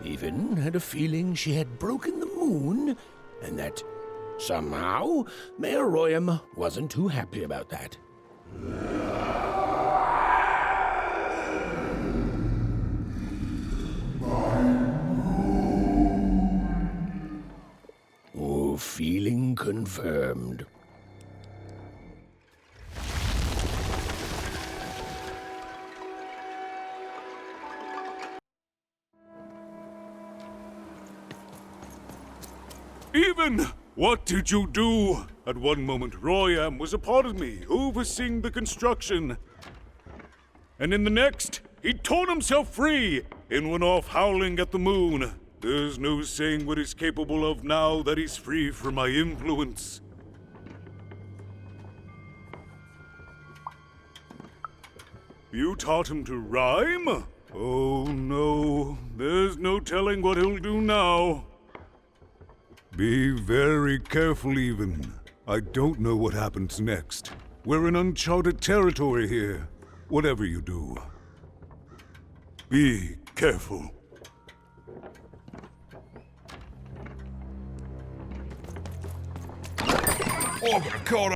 Even had a feeling she had broken the moon, and that somehow Mayor Royam wasn't too happy about that. Oh, feeling confirmed. Even! What did you do? At one moment, Royam was a part of me, overseeing the construction. And in the next, he'd torn himself free and went off howling at the moon. There's no saying what he's capable of now that he's free from my influence. You taught him to rhyme? Oh no, there's no telling what he'll do now. Be very careful, Even. I don't know what happens next. We're in uncharted territory here. Whatever you do, be careful. Oh, I've got a card.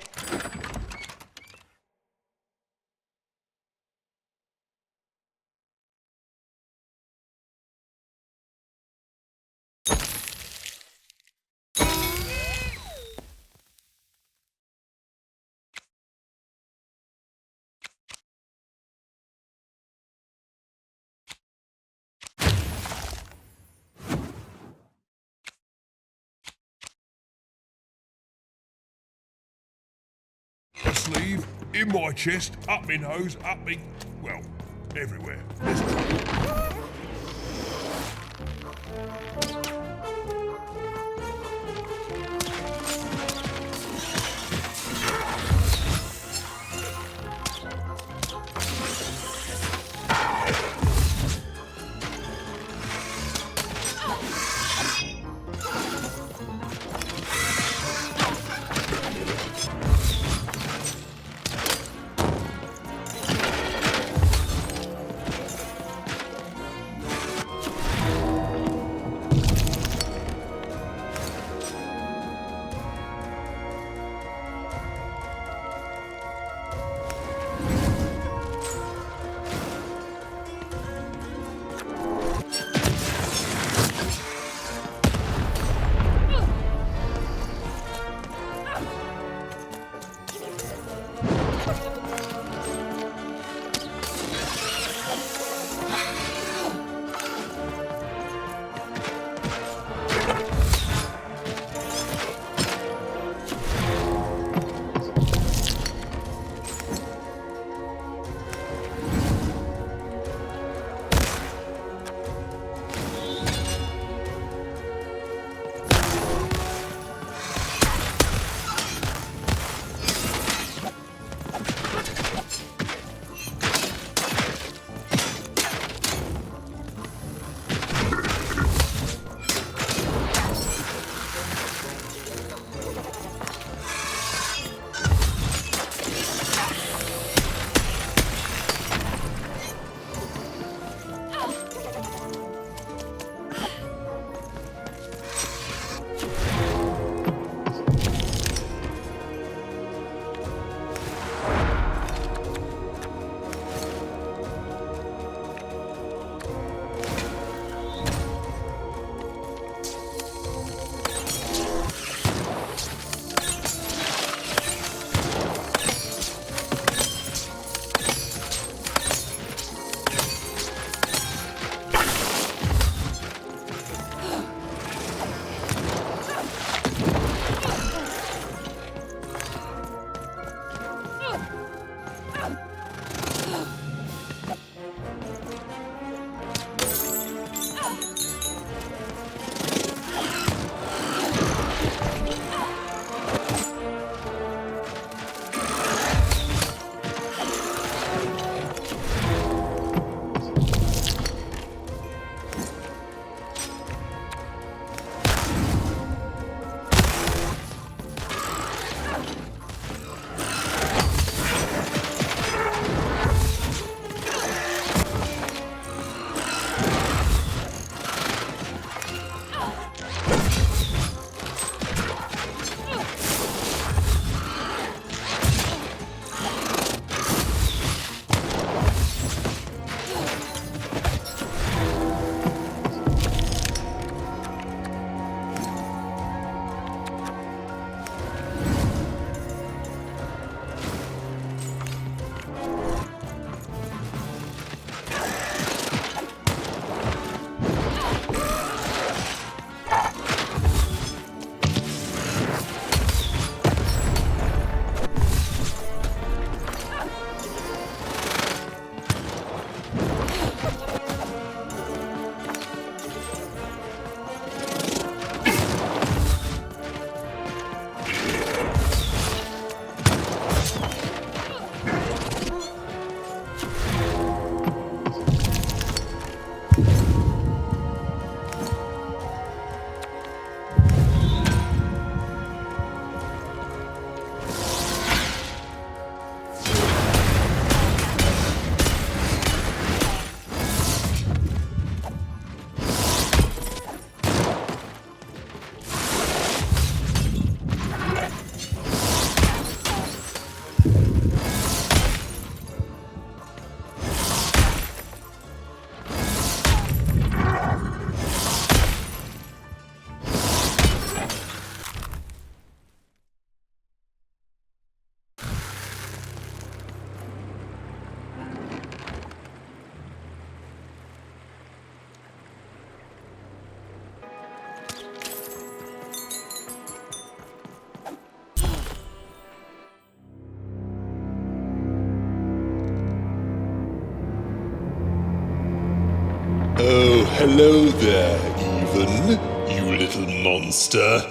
A sleeve, in my chest, up my nose, up me... well, everywhere. Let's go. Hello there, Even, you little monster.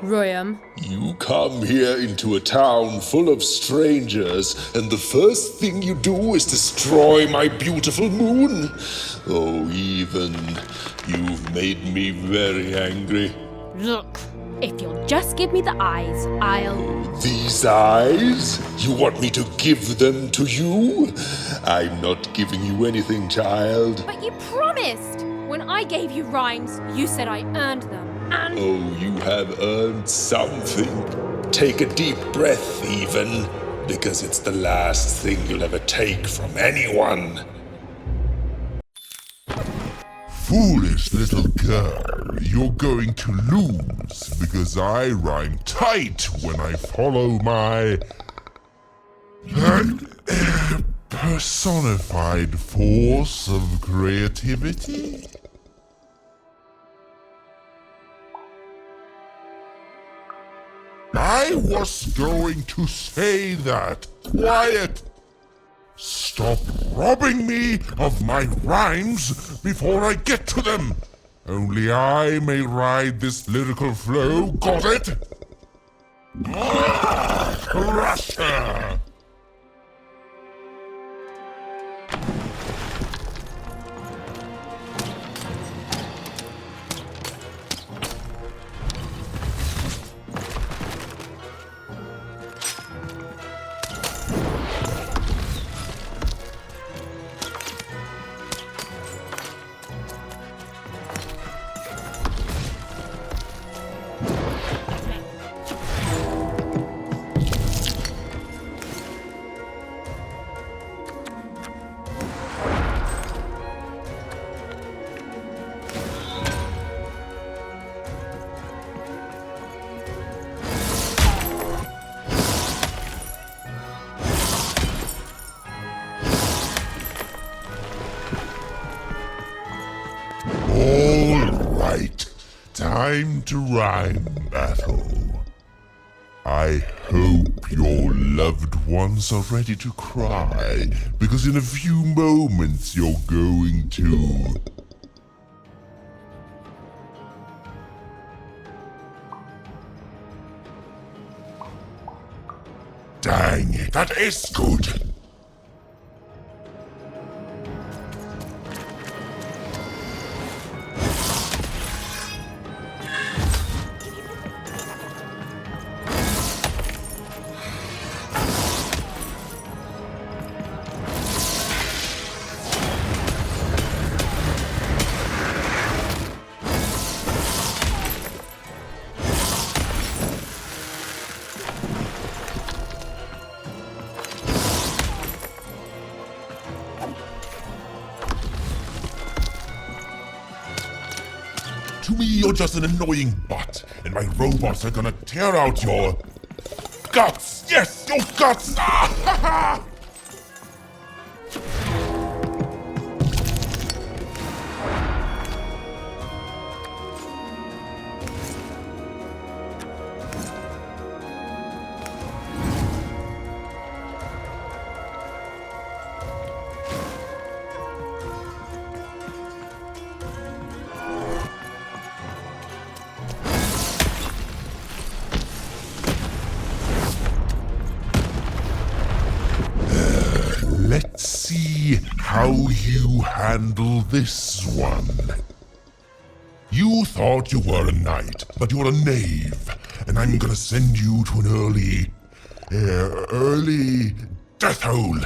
Royam. You come here into a town full of strangers, and the first thing you do is destroy my beautiful moon? Oh, Even, you've made me very angry. Look, if you'll just give me the eyes, I'll... These eyes? You want me to give them to you? I'm not giving you anything, child. But you promised! When I gave you rhymes, you said I earned them, and... Oh, you have earned something. Take a deep breath, Even, because it's the last thing you'll ever take from anyone. Foolish little girl, you're going to lose because I rhyme tight when I follow my personified force of creativity. I was going to say that. Quiet! Stop robbing me of my rhymes before I get to them. Only I may ride this lyrical flow, got it? Crusher! Time to rhyme battle. I hope your loved ones are ready to cry, because in a few moments you're going to... Dang it, that is good! To me, you're just an annoying butt, and my robots are gonna tear out your... guts! Yes, your guts! Ah, ha, ha! Let's see how you handle this one. You thought you were a knight, but you're a knave, and I'm gonna send you to an early death hole.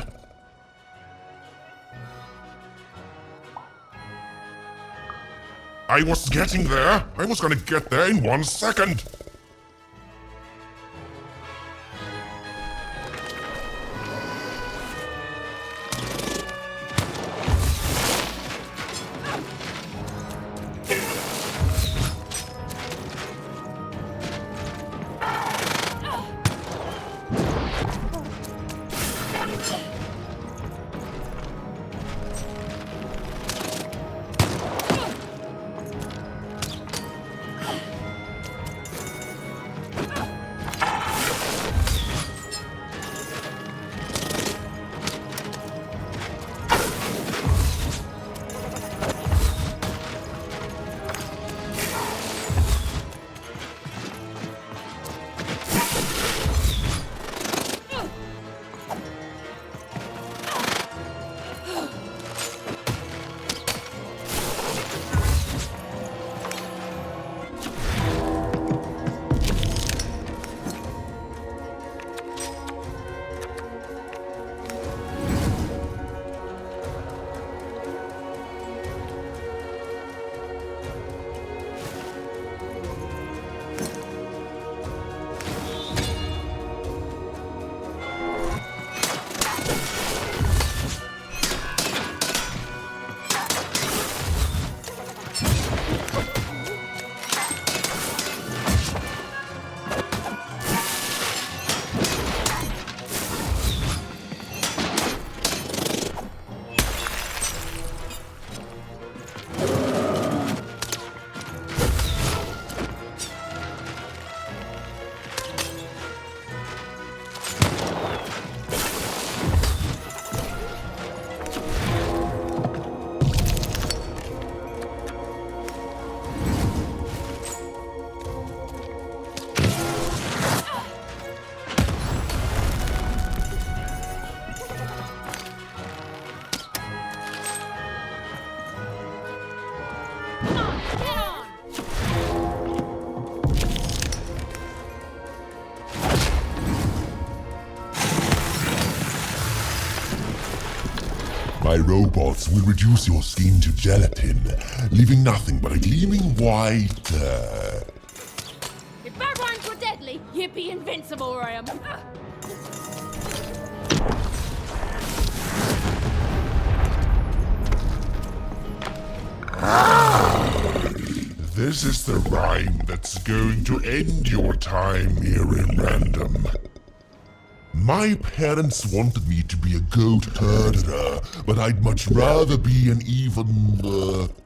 I was getting there. I was gonna get there in 1 second. My robots will reduce your skin to gelatin, leaving nothing but a gleaming white. If bad rhymes were deadly, you'd be invincible, Ram. This is the rhyme that's going to end your time here in Random. My parents wanted me to be a goat herder, but I'd much rather be an even...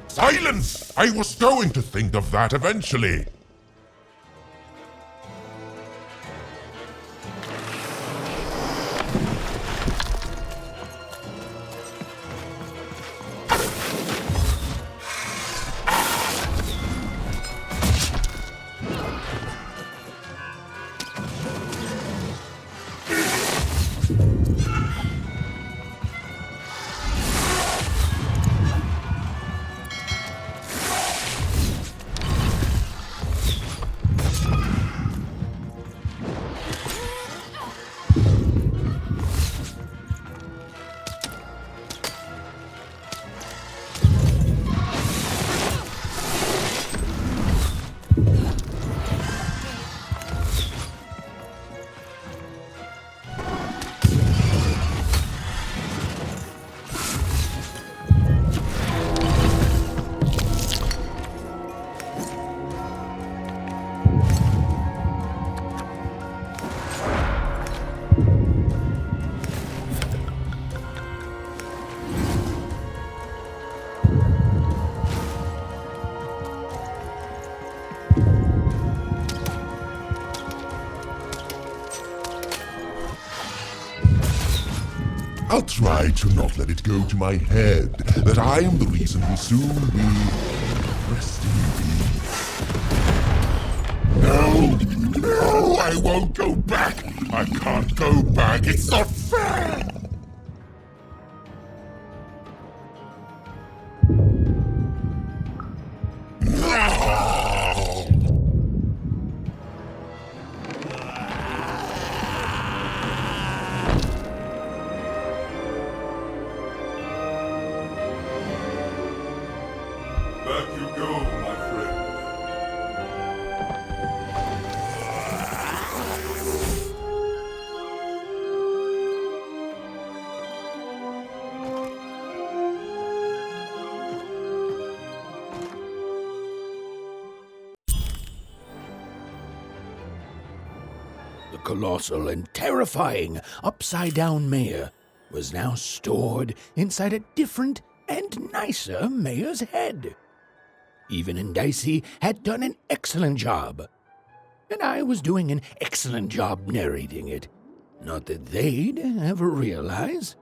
Silence! I was going to think of that eventually. I'll try to not let it go to my head that I am the reason we'll soon be resting in peace. No, I won't go back. I can't go back. It's not fair. Colossal and terrifying upside-down mayor was now stored inside a different and nicer mayor's head. Even and Dicey had done an excellent job, and I was doing an excellent job narrating it. Not that they'd ever realize.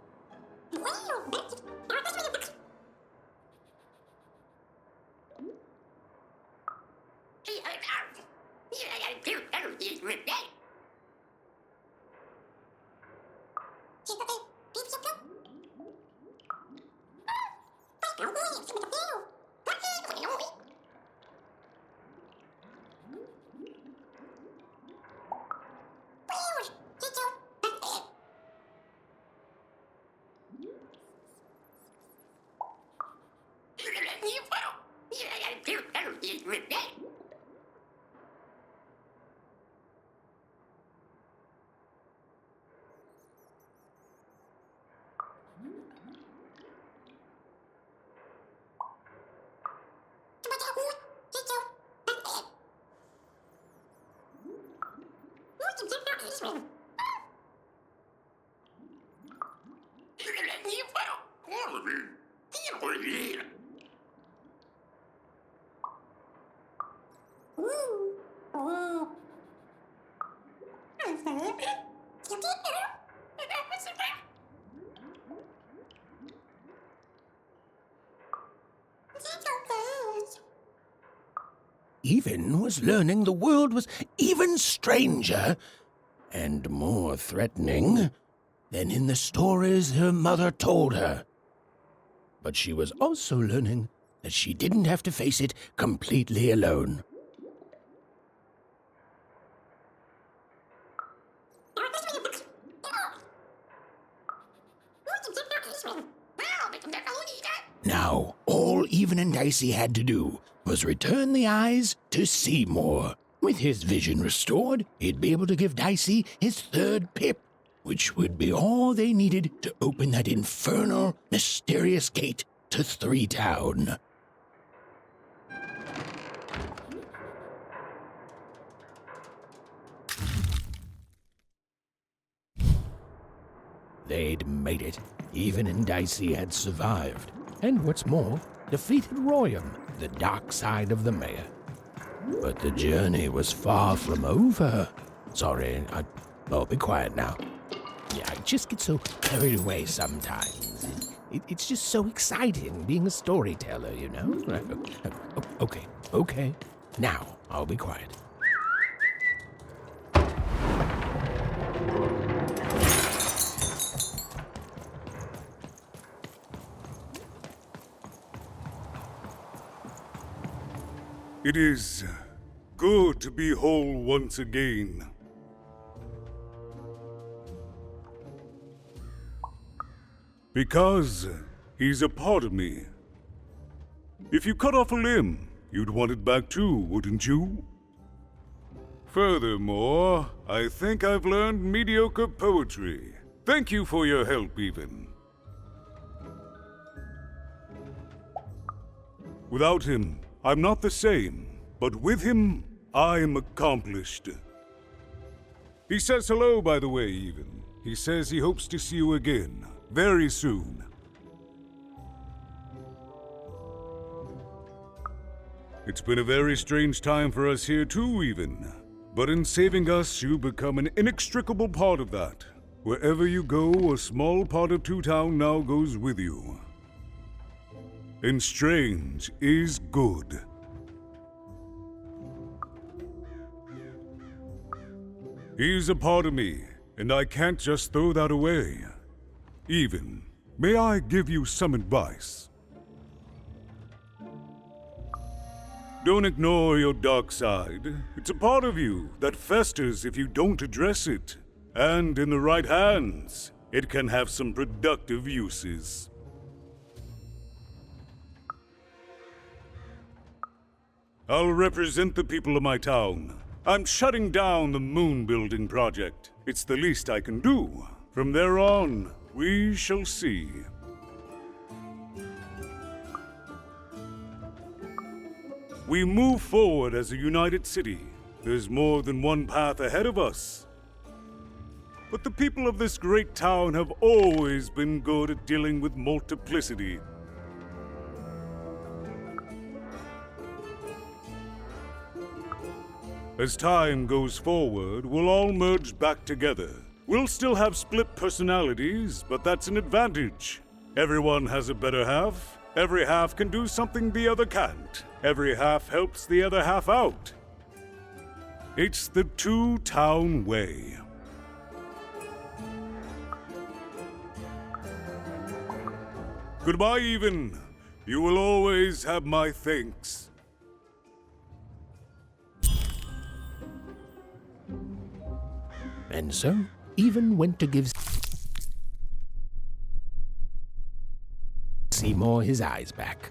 Even was learning the world was even stranger and more threatening than in the stories her mother told her. But she was also learning that she didn't have to face it completely alone. Now, all Even and Dicey had to do was return the eyes to Seymour. With his vision restored, he'd be able to give Dicey his third pip, which would be all they needed to open that infernal, mysterious gate to Three Town. They'd made it. Even and Dicey had survived. And what's more, defeated Royam, the dark side of the mayor. But the journey was far from over. Sorry, I'll be quiet now. Yeah, I just get so carried away sometimes. It's just so exciting being a storyteller, you know? Okay. Now, I'll be quiet. It is good to be whole once again. Because he's a part of me. If you cut off a limb, you'd want it back too, wouldn't you? Furthermore, I think I've learned mediocre poetry. Thank you for your help, Even. Without him, I'm not the same, but with him, I'm accomplished. He says hello, by the way, Even. He says he hopes to see you again, very soon. It's been a very strange time for us here too, Even. But in saving us, you become an inextricable part of that. Wherever you go, a small part of Two Town now goes with you. And strange is good. He's a part of me, and I can't just throw that away. Even, may I give you some advice? Don't ignore your dark side. It's a part of you that festers if you don't address it. And in the right hands, it can have some productive uses. I'll represent the people of my town. I'm shutting down the moon building project. It's the least I can do. From there on, we shall see. We move forward as a united city. There's more than one path ahead of us. But the people of this great town have always been good at dealing with multiplicity. As time goes forward, we'll all merge back together. We'll still have split personalities, but that's an advantage. Everyone has a better half. Every half can do something the other can't. Every half helps the other half out. It's the Two Town way. Goodbye, Even. You will always have my thanks. And so, Even went to give Seymour his eyes back.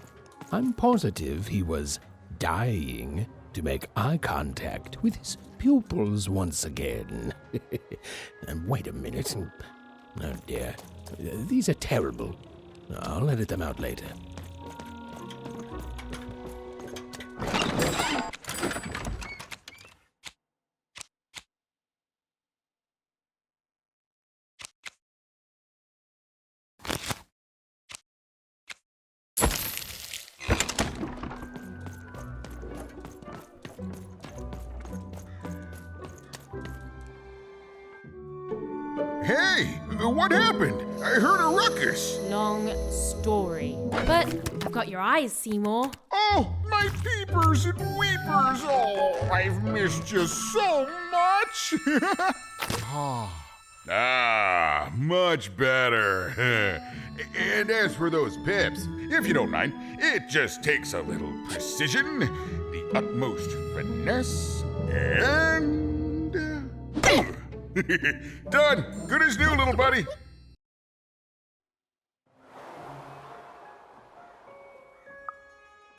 I'm positive he was dying to make eye contact with his pupils once again. Wait a minute. Oh dear. These are terrible. I'll edit them out later. Hey, what happened? I heard a ruckus. Long story. But I've got your eyes, Seymour. Oh, my peepers and weepers. Oh, I've missed you so much. Much better. And as for those pips, if you don't mind, it just takes a little precision, the utmost finesse, and... Done. Good as new, little buddy.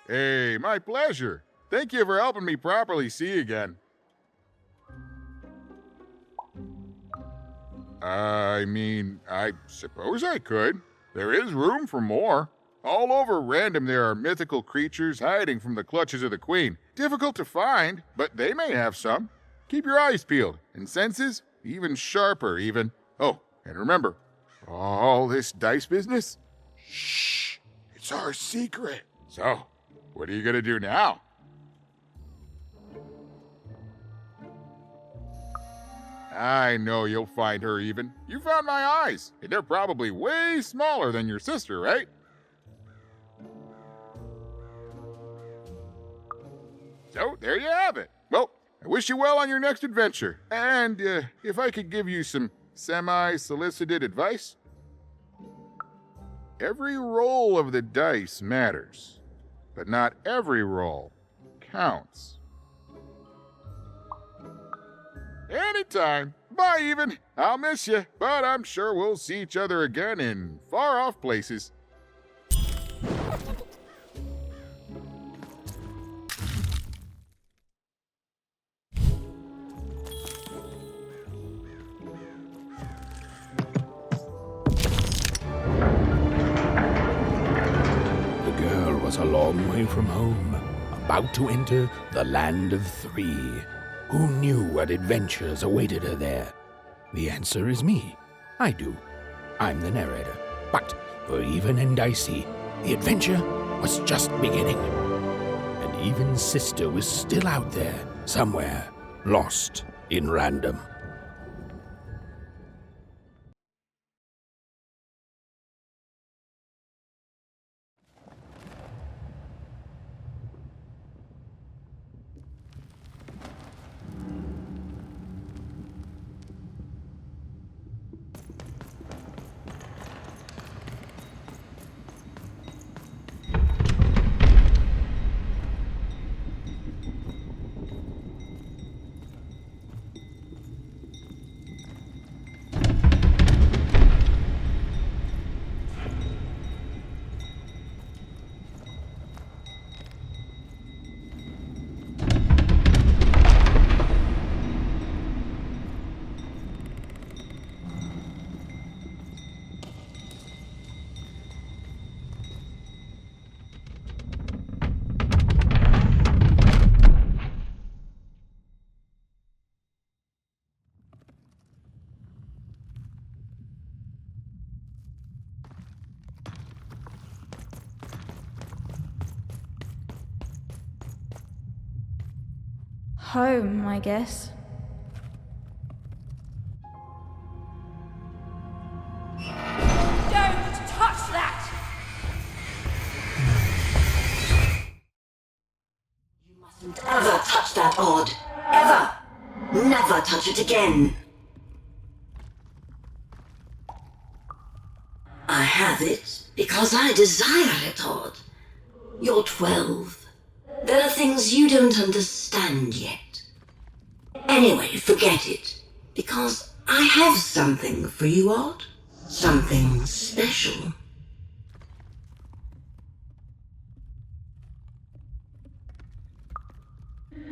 Hey, my pleasure. Thank you for helping me properly see again. I suppose I could. There is room for more. All over Random there are mythical creatures hiding from the clutches of the Queen. Difficult to find, but they may have some. Keep your eyes peeled, and senses even sharper, even. Oh, and remember, all this dice business? Shh, it's our secret. So, what are you gonna do now? I know you'll find her even. You found my eyes, and they're probably way smaller than your sister, right? So, there you have it. Well, I wish you well on your next adventure. And if I could give you some semi-solicited advice, every roll of the dice matters, but not every roll counts. Anytime. Bye, even. I'll miss you, but I'm sure we'll see each other again in far-off places. The girl was a long way from home, about to enter the land of three. Who knew what adventures awaited her there? The answer is me. I do. I'm the narrator. But for Even and Dicey, the adventure was just beginning. And Even's sister was still out there, somewhere, lost in Random. Home, I guess. Don't touch that! You mustn't ever touch that odd. Ever! Never touch it again. I have it because I desire it, Odd. You're 12. There are things you don't understand yet. Anyway, forget it. Because I have something for you, Odd. Something special.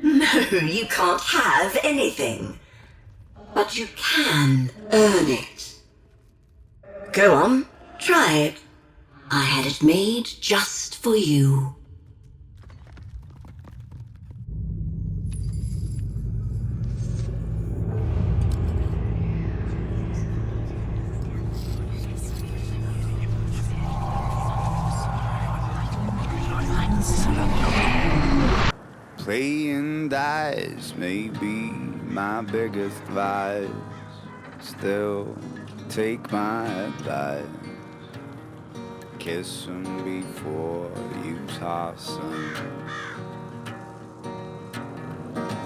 No, you can't have anything. But you can earn it. Go on, try it. I had it made just for you. Playing dice may be my biggest vice. Still, take my advice. Kiss 'em before you toss 'em.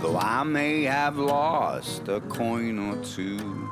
Though I may have lost a coin or two,